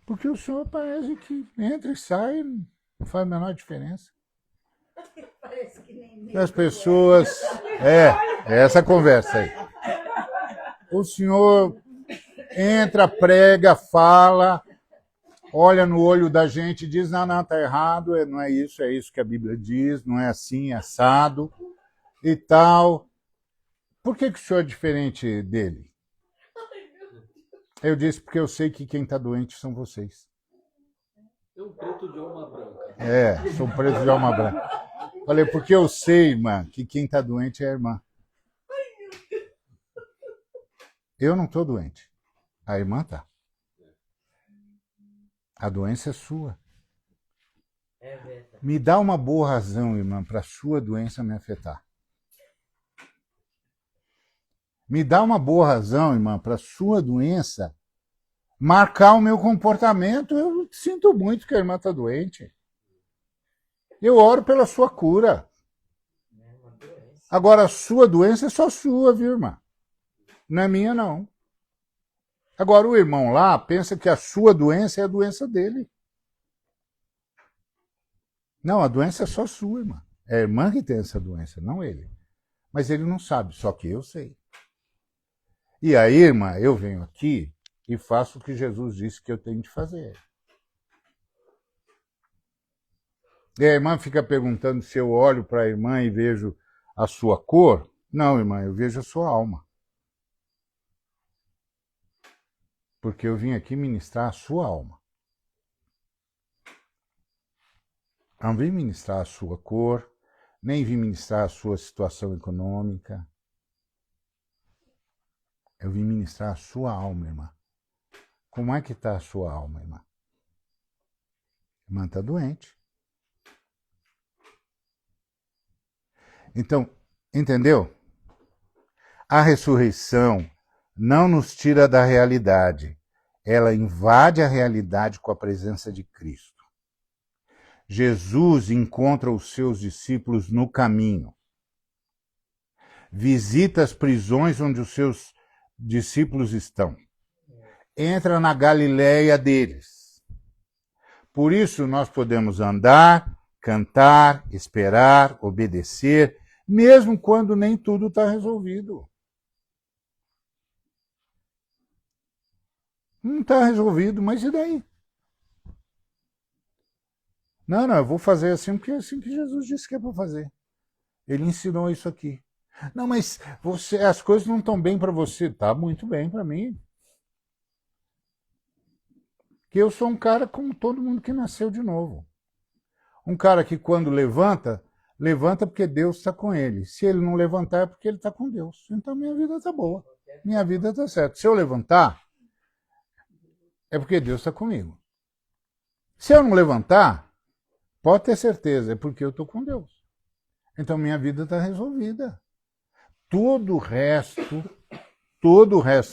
Porque o senhor parece que entra e sai, não faz a menor diferença. Parece que nem As pessoas... É essa conversa aí. O senhor entra, prega, fala, olha no olho da gente e diz: não, tá errado, não é isso que a Bíblia diz, não é assim, é assado e tal. Por que o senhor é diferente dele? Eu disse: porque eu sei que quem está doente são vocês. É um preto de alma branca. Sou um preto de alma branca. Falei: porque eu sei, irmã, que quem está doente é a irmã. Eu não estou doente. A irmã está. A doença é sua. É verdade. Me dá uma boa razão, irmã, para a sua doença me afetar. Me dá uma boa razão, irmã, para a sua doença marcar o meu comportamento. Eu sinto muito que a irmã está doente. Eu oro pela sua cura. É uma doença. Agora, a sua doença é só sua, viu, irmã? Não é minha, não. Agora, o irmão lá pensa que a sua doença é a doença dele. Não, a doença é só sua, irmã. É a irmã que tem essa doença, não ele. Mas ele não sabe, só que eu sei. E aí, irmã, eu venho aqui e faço o que Jesus disse que eu tenho de fazer. E a irmã fica perguntando se eu olho para a irmã e vejo a sua cor. Não, irmã, eu vejo a sua alma. Porque eu vim aqui ministrar a sua alma. Não vim ministrar a sua cor, nem vim ministrar a sua situação econômica. Eu vim ministrar a sua alma, irmã. Como é que está a sua alma, irmã? A irmã está doente. Então, entendeu? A ressurreição não nos tira da realidade. Ela invade a realidade com a presença de Cristo. Jesus encontra os seus discípulos no caminho. Visita as prisões onde os seus discípulos estão. Entra na Galileia deles. Por isso nós podemos andar, cantar, esperar, obedecer, mesmo quando nem tudo está resolvido. Não está resolvido, mas e daí? Não, eu vou fazer assim porque é assim que Jesus disse que é para fazer. Ele ensinou isso aqui. Não, mas as coisas não estão bem para você. Tá muito bem para mim. Que eu sou um cara como todo mundo que nasceu de novo. Um cara que quando levanta, levanta porque Deus está com ele. Se ele não levantar é porque ele está com Deus. Então minha vida está boa. Minha vida está certa. Se eu levantar, é porque Deus está comigo. Se eu não levantar, pode ter certeza, é porque eu estou com Deus. Então minha vida está resolvida. Todo o resto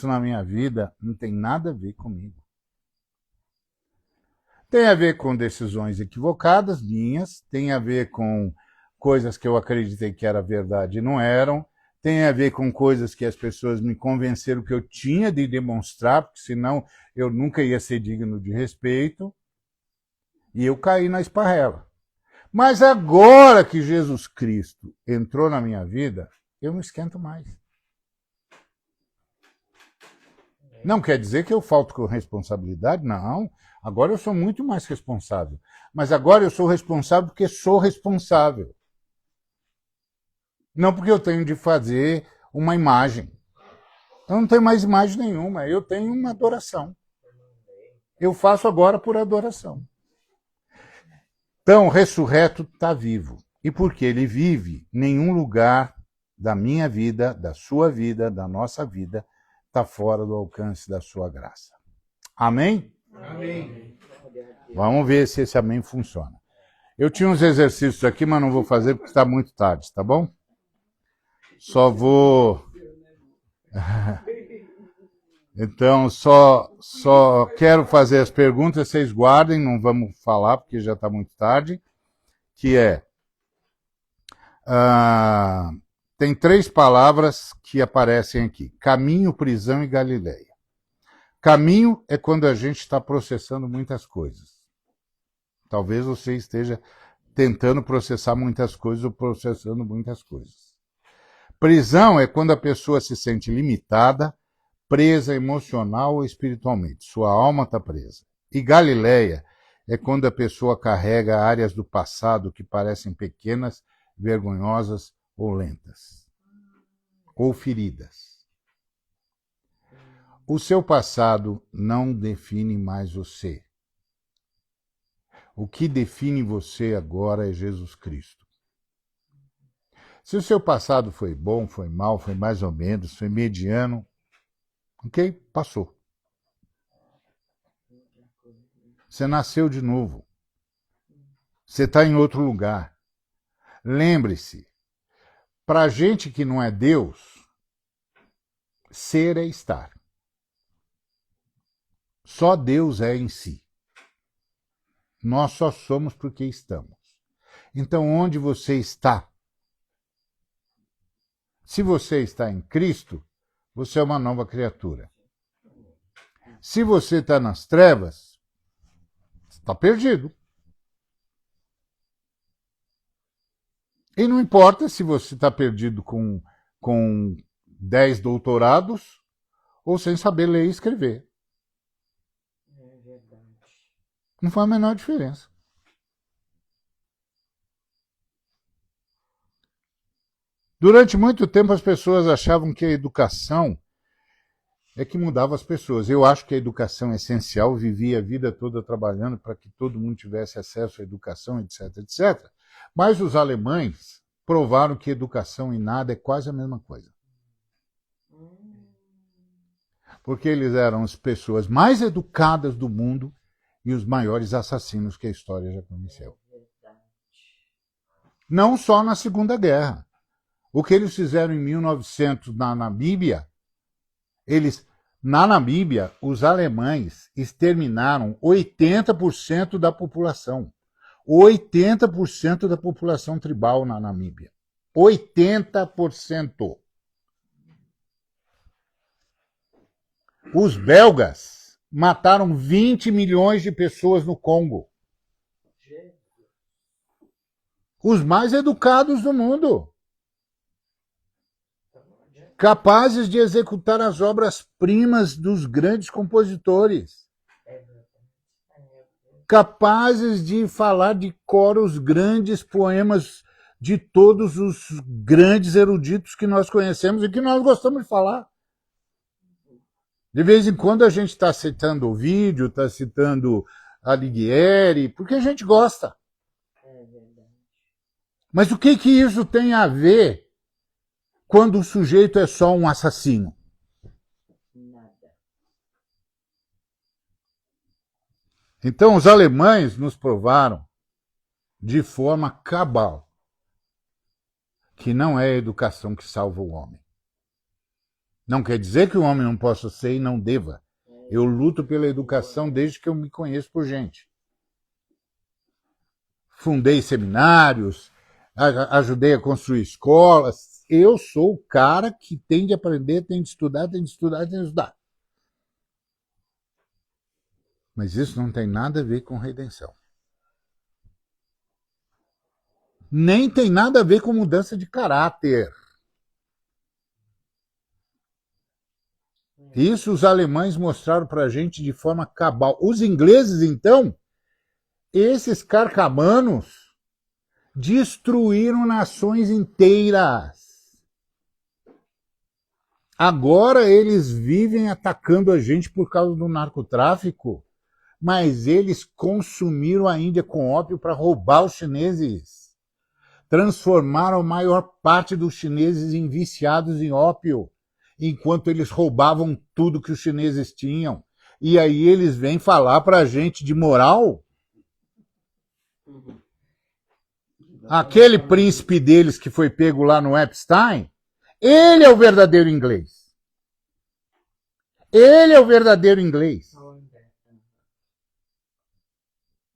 na minha vida não tem nada a ver comigo. Tem a ver com decisões equivocadas minhas, tem a ver com coisas que eu acreditei que era verdade e não eram, tem a ver com coisas que as pessoas me convenceram que eu tinha de demonstrar, porque senão eu nunca ia ser digno de respeito, e eu caí na esparrela. Mas agora que Jesus Cristo entrou na minha vida, eu não esquento mais. Não quer dizer que eu falto com responsabilidade, não. Agora eu sou muito mais responsável. Mas agora eu sou responsável porque sou responsável. Não porque eu tenho de fazer uma imagem. Eu não tenho mais imagem nenhuma, eu tenho uma adoração. Eu faço agora por adoração. Então, o ressurreto está vivo. E porque ele vive, nenhum lugar da minha vida, da sua vida, da nossa vida, está fora do alcance da sua graça. Amém? Amém. Vamos ver se esse amém funciona. Eu tinha uns exercícios aqui, mas não vou fazer porque está muito tarde, tá bom? Só vou... Então, só quero fazer as perguntas, vocês guardem, não vamos falar porque já está muito tarde, que é... tem 3 palavras que aparecem aqui: caminho, prisão e Galileia. Caminho é quando a gente está processando muitas coisas. Talvez você esteja tentando processar muitas coisas ou processando muitas coisas. Prisão é quando a pessoa se sente limitada, presa emocional ou espiritualmente. Sua alma está presa. E Galileia é quando a pessoa carrega áreas do passado que parecem pequenas, vergonhosas ou lentas. Ou feridas. O seu passado não define mais você. O que define você agora é Jesus Cristo. Se o seu passado foi bom, foi mal, foi mais ou menos, foi mediano, ok? Passou. Você nasceu de novo. Você está em outro lugar. Lembre-se, para gente que não é Deus, ser é estar. Só Deus é em si. Nós só somos porque estamos. Então, onde você está? Se você está em Cristo, você é uma nova criatura. Se você está nas trevas, você está perdido. E não importa se você está perdido com 10 doutorados ou sem saber ler e escrever. É verdade. Não faz a menor diferença. Durante muito tempo as pessoas achavam que a educação é que mudava as pessoas. Eu acho que a educação é essencial, vivi a vida toda trabalhando para que todo mundo tivesse acesso à educação, etc, etc. Mas os alemães provaram que educação e nada é quase a mesma coisa. Porque eles eram as pessoas mais educadas do mundo e os maiores assassinos que a história já conheceu. Não só na Segunda Guerra. O que eles fizeram em 1900 na Namíbia, na Namíbia, os alemães exterminaram 80% da população. 80% da população tribal na Namíbia. 80%. Os belgas mataram 20 milhões de pessoas no Congo. Os mais educados do mundo. Capazes de executar as obras-primas dos grandes compositores. Capazes de falar de cor os grandes poemas de todos os grandes eruditos que nós conhecemos e que nós gostamos de falar. De vez em quando a gente está citando Ovídio, está citando Alighieri, porque a gente gosta. Mas o que isso tem a ver quando o sujeito é só um assassino? Nada. Então, os alemães nos provaram de forma cabal que não é a educação que salva o homem. Não quer dizer que o homem não possa ser e não deva. Eu luto pela educação desde que eu me conheço por gente. Fundei seminários, ajudei a construir escolas. Eu sou o cara que tem de aprender, tem de estudar, tem de estudar, tem de estudar. Mas isso não tem nada a ver com redenção. Nem tem nada a ver com mudança de caráter. Isso os alemães mostraram para a gente de forma cabal. Os ingleses, então, esses carcamanos, destruíram nações inteiras. Agora eles vivem atacando a gente por causa do narcotráfico, mas eles consumiram a Índia com ópio para roubar os chineses. Transformaram a maior parte dos chineses em viciados em ópio, enquanto eles roubavam tudo que os chineses tinham. E aí eles vêm falar para a gente de moral? Aquele príncipe deles que foi pego lá no Epstein, ele é o verdadeiro inglês. Ele é o verdadeiro inglês.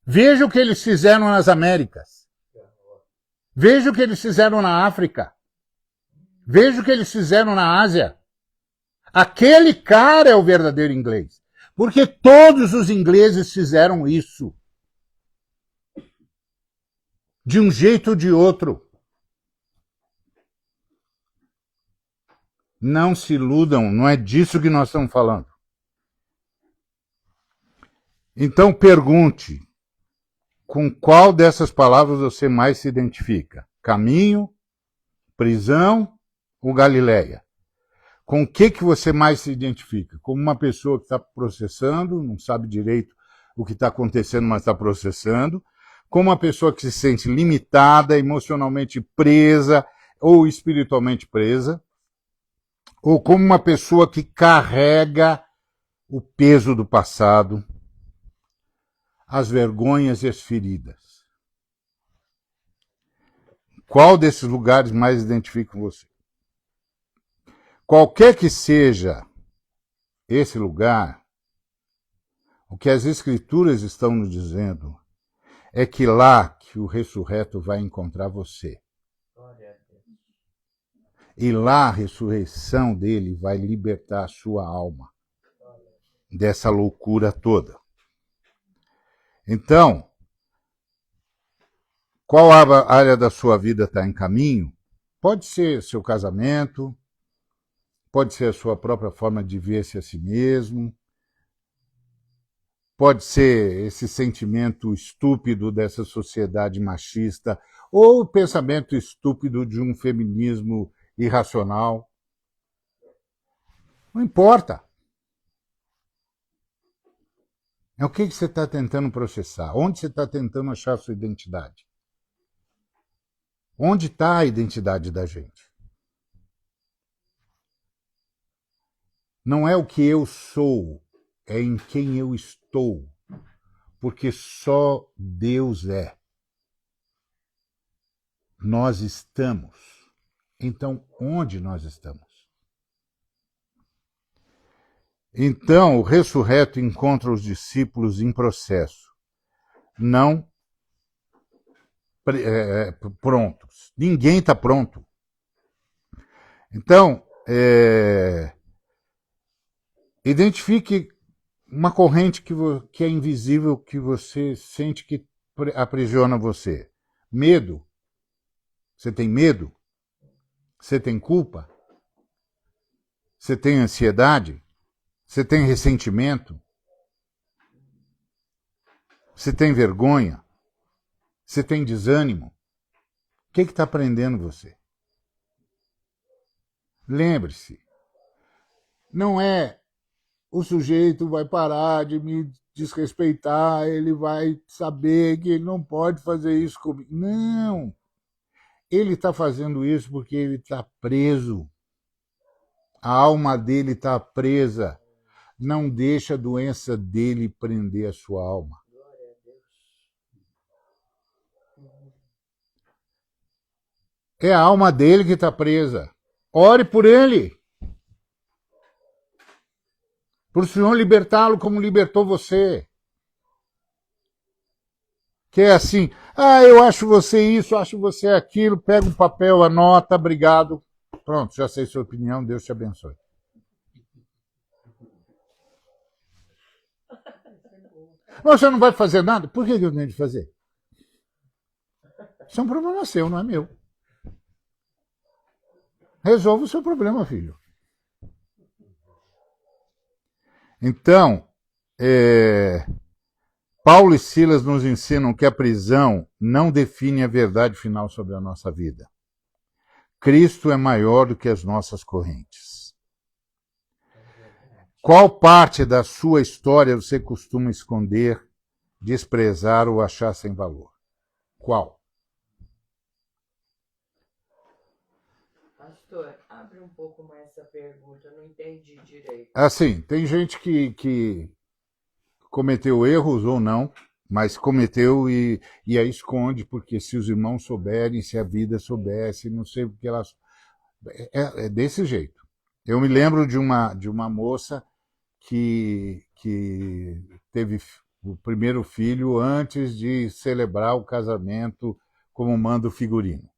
Veja o que eles fizeram nas Américas. Veja o que eles fizeram na África. Veja o que eles fizeram na Ásia. Aquele cara é o verdadeiro inglês. Porque todos os ingleses fizeram isso. De um jeito ou de outro. Não se iludam, não é disso que nós estamos falando. Então pergunte, com qual dessas palavras você mais se identifica? Caminho, prisão ou Galileia? Com o que você mais se identifica? Como uma pessoa que está processando, não sabe direito o que está acontecendo, mas está processando. Como uma pessoa que se sente limitada, emocionalmente presa ou espiritualmente presa. Ou como uma pessoa que carrega o peso do passado, as vergonhas e as feridas. Qual desses lugares mais identifica com você? Qualquer que seja esse lugar, O que as Escrituras estão nos dizendo é que lá que o ressurreto vai encontrar você. Glória a Deus. E lá a ressurreição dele vai libertar a sua alma dessa loucura toda. Então, qual área da sua vida está em caminho? Pode ser seu casamento, pode ser a sua própria forma de ver-se a si mesmo, pode ser esse sentimento estúpido dessa sociedade machista ou o pensamento estúpido de um feminismo irracional. Não importa. É o que você está tentando processar? Onde você está tentando achar a sua identidade? Onde está a identidade da gente? Não é o que eu sou, é em quem eu estou, porque só Deus é. Nós estamos. Então, onde nós estamos? Então, o ressurreto encontra os discípulos em processo, não prontos. Ninguém está pronto. Então, identifique uma corrente que é invisível, que você sente que aprisiona você. Medo. Você tem medo? Você tem culpa? Você tem ansiedade? Você tem ressentimento? Você tem vergonha? Você tem desânimo? O que está prendendo você? Lembre-se, não é o sujeito vai parar de me desrespeitar, ele vai saber que ele não pode fazer isso comigo. Não! Ele está fazendo isso porque ele está preso. A alma dele está presa. Não deixa a doença dele prender a sua alma. Glória a Deus. É a alma dele que está presa. Ore por ele. Para o Senhor libertá-lo como libertou você. Que é assim, eu acho você isso, acho você aquilo, pega um papel, anota, obrigado. Pronto, já sei sua opinião, Deus te abençoe. Mas você não vai fazer nada? Por que eu tenho de fazer? Isso é um problema seu, não é meu. Resolva o seu problema, filho. Então, Paulo e Silas nos ensinam que a prisão não define a verdade final sobre a nossa vida. Cristo é maior do que as nossas correntes. Qual parte da sua história você costuma esconder, desprezar ou achar sem valor? Qual? Pastor, abre um pouco mais essa pergunta, eu não entendi direito. Assim, tem gente que cometeu erros ou não, mas cometeu e a esconde, porque se os irmãos souberem, se a vida soubesse, não sei o que elas... É desse jeito. Eu me lembro de uma moça que teve o primeiro filho antes de celebrar o casamento como manda o figurino.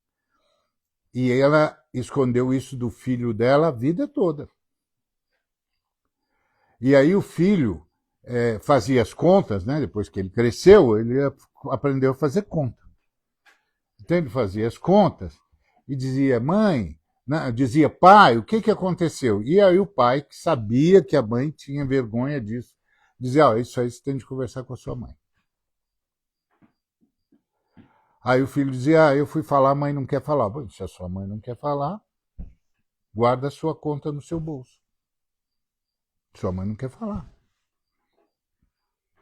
E ela escondeu isso do filho dela a vida toda. E aí o filho fazia as contas, né? Depois que ele cresceu, ele aprendeu a fazer conta. Então ele fazia as contas e dizia, mãe, dizia, pai, o que aconteceu? E aí o pai, que sabia que a mãe tinha vergonha disso, dizia, isso aí você tem de conversar com a sua mãe. Aí o filho dizia, eu fui falar, a mãe não quer falar. Bom, se a sua mãe não quer falar, guarda a sua conta no seu bolso. Sua mãe não quer falar.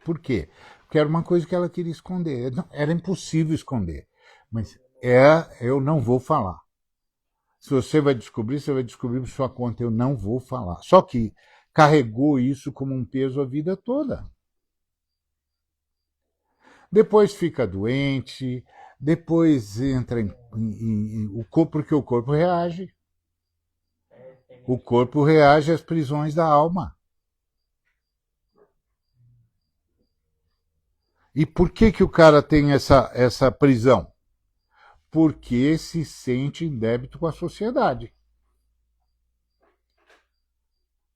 Por quê? Porque era uma coisa que ela queria esconder. Era impossível esconder. Mas eu não vou falar. Se você vai descobrir por sua conta. Eu não vou falar. Só que carregou isso como um peso a vida toda. Depois fica doente, depois entra o corpo, porque o corpo reage. O corpo reage às prisões da alma. E por que o cara tem essa prisão? Porque se sente em débito com a sociedade.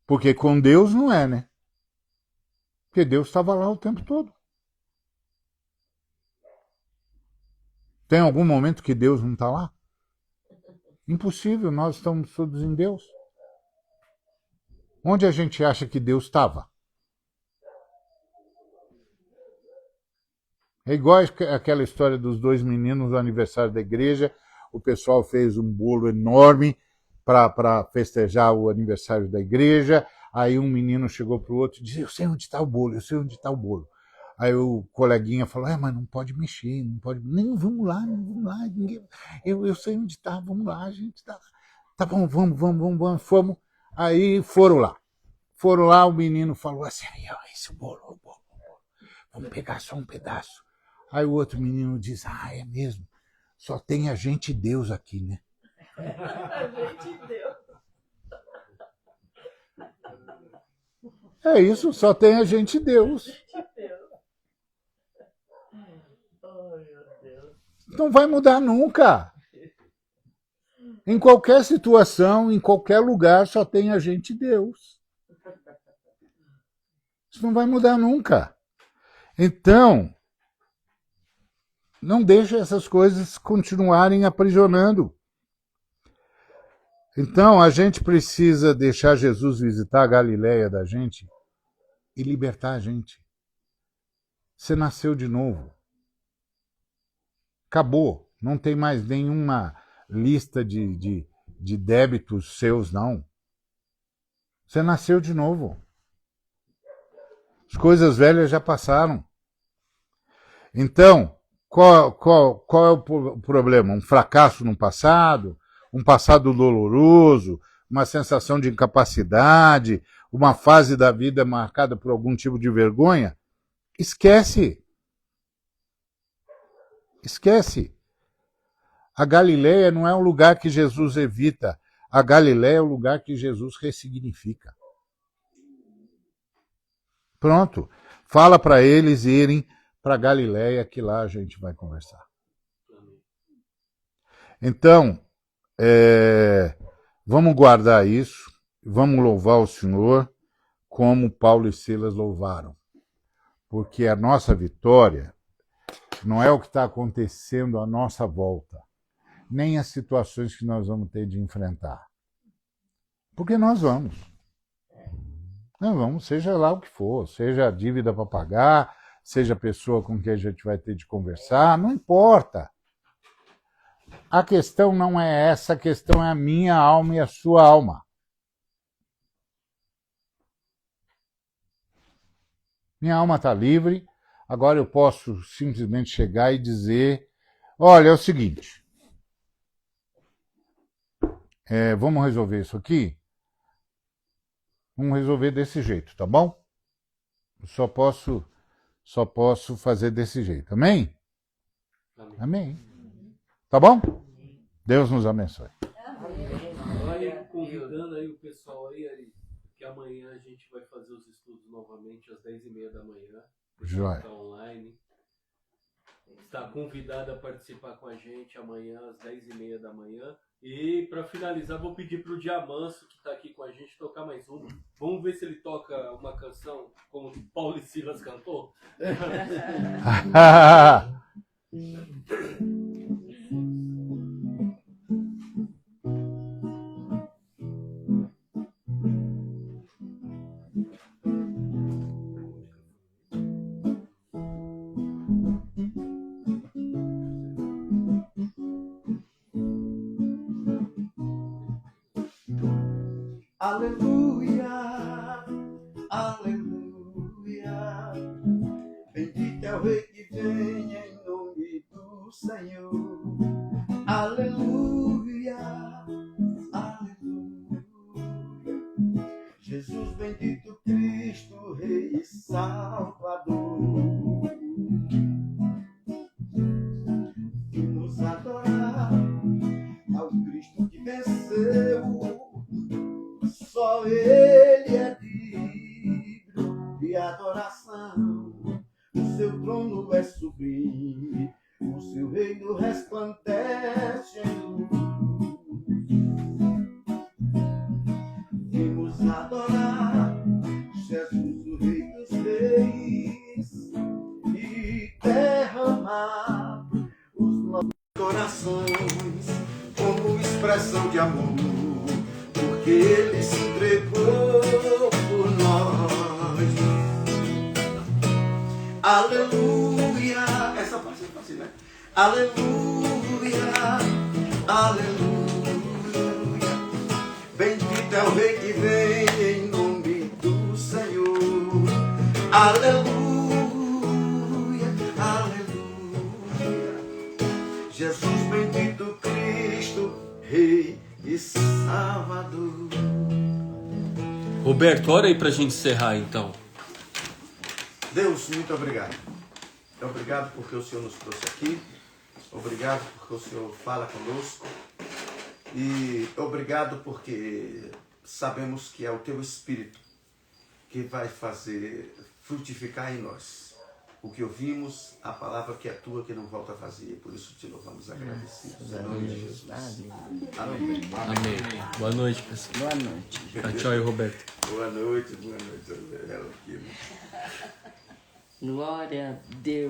Porque com Deus não é, né? Porque Deus estava lá o tempo todo. Tem algum momento que Deus não está lá? Impossível, nós estamos todos em Deus. Onde a gente acha que Deus estava? É igual aquela história dos 2 meninos no aniversário da igreja. O pessoal fez um bolo enorme para festejar o aniversário da igreja. Aí um menino chegou para o outro e disse: eu sei onde está o bolo, eu sei onde está o bolo. Aí o coleguinha falou: mas não pode mexer, não pode. Não, vamos lá, eu sei onde está, vamos lá, a gente está. Tá bom, vamos. Fomos. Aí foram lá. Foram lá, o menino falou assim: esse é o bolo. Vamos pegar só um pedaço. Aí o outro menino diz: é mesmo? Só tem a gente e Deus aqui, né? A gente deu. É isso, só tem a gente e Deus. Oh, meu Deus. Não vai mudar nunca. Em qualquer situação, em qualquer lugar, só tem a gente e Deus. Isso não vai mudar nunca. Então, não deixe essas coisas continuarem aprisionando. Então, a gente precisa deixar Jesus visitar a Galileia da gente e libertar a gente. Você nasceu de novo. Acabou. Não tem mais nenhuma lista de débitos seus, não. Você nasceu de novo. As coisas velhas já passaram. Então, qual é o problema? Um fracasso no passado? Um passado doloroso? Uma sensação de incapacidade? Uma fase da vida marcada por algum tipo de vergonha? Esquece. Esquece. A Galileia não é um lugar que Jesus evita. A Galileia é o lugar que Jesus ressignifica. Pronto. Fala para eles irem para Galileia, que lá a gente vai conversar. Então, vamos guardar isso, vamos louvar o Senhor como Paulo e Silas louvaram. Porque a nossa vitória não é o que está acontecendo à nossa volta, nem as situações que nós vamos ter de enfrentar. Porque nós vamos. Nós vamos, seja lá o que for, seja a dívida para pagar, seja a pessoa com quem a gente vai ter de conversar, não importa. A questão não é essa, a questão é a minha alma e a sua alma. Minha alma está livre, agora eu posso simplesmente chegar e dizer: olha, é o seguinte, vamos resolver isso aqui? Vamos resolver desse jeito, tá bom? Eu só posso fazer desse jeito. Amém? Amém. Tá bom? Deus nos abençoe. Vai convidando aí o pessoal aí, Ari, que amanhã a gente vai fazer os estudos novamente às 10h30 da manhã. Joia. Está online. Está convidado a participar com a gente amanhã às 10h30 da manhã. E para finalizar, vou pedir para o Diamanso, que está aqui com a gente, tocar mais uma. Vamos ver se ele toca uma canção como Paulo e Silas cantou. Aleluia, aleluia. Bendito é o Rei que vem em nome do Senhor. Aleluia, aleluia. Jesus bendito, Cristo, Rei e Salvador. Vamos adorar ao Cristo que venceu. Só Ele é digno de adoração. O seu trono Espírito resplandece em luz. Vimos adorar Jesus, o Rei dos Reis, e derramar os nossos corações como expressão de amor, porque Ele se entregou por nós. Aleluia. Essa parte é fácil, né? Aleluia, aleluia. Bendito é o Rei que vem em nome do Senhor. Aleluia, aleluia. Jesus bendito Cristo, Rei e Salvador. Roberto, ora aí pra gente encerrar então. Deus, muito obrigado. Obrigado porque o Senhor nos trouxe aqui. Obrigado porque o Senhor fala conosco. E obrigado porque sabemos que é o Teu Espírito que vai fazer frutificar em nós o que ouvimos, a palavra que é Tua, que não volta vazia. Por isso te louvamos agradecidos. Em nome de Jesus. Amém. Amém. Boa noite, pessoal. Boa noite. Tchau aí, Roberto. Boa noite, boa noite. Glória a Deus.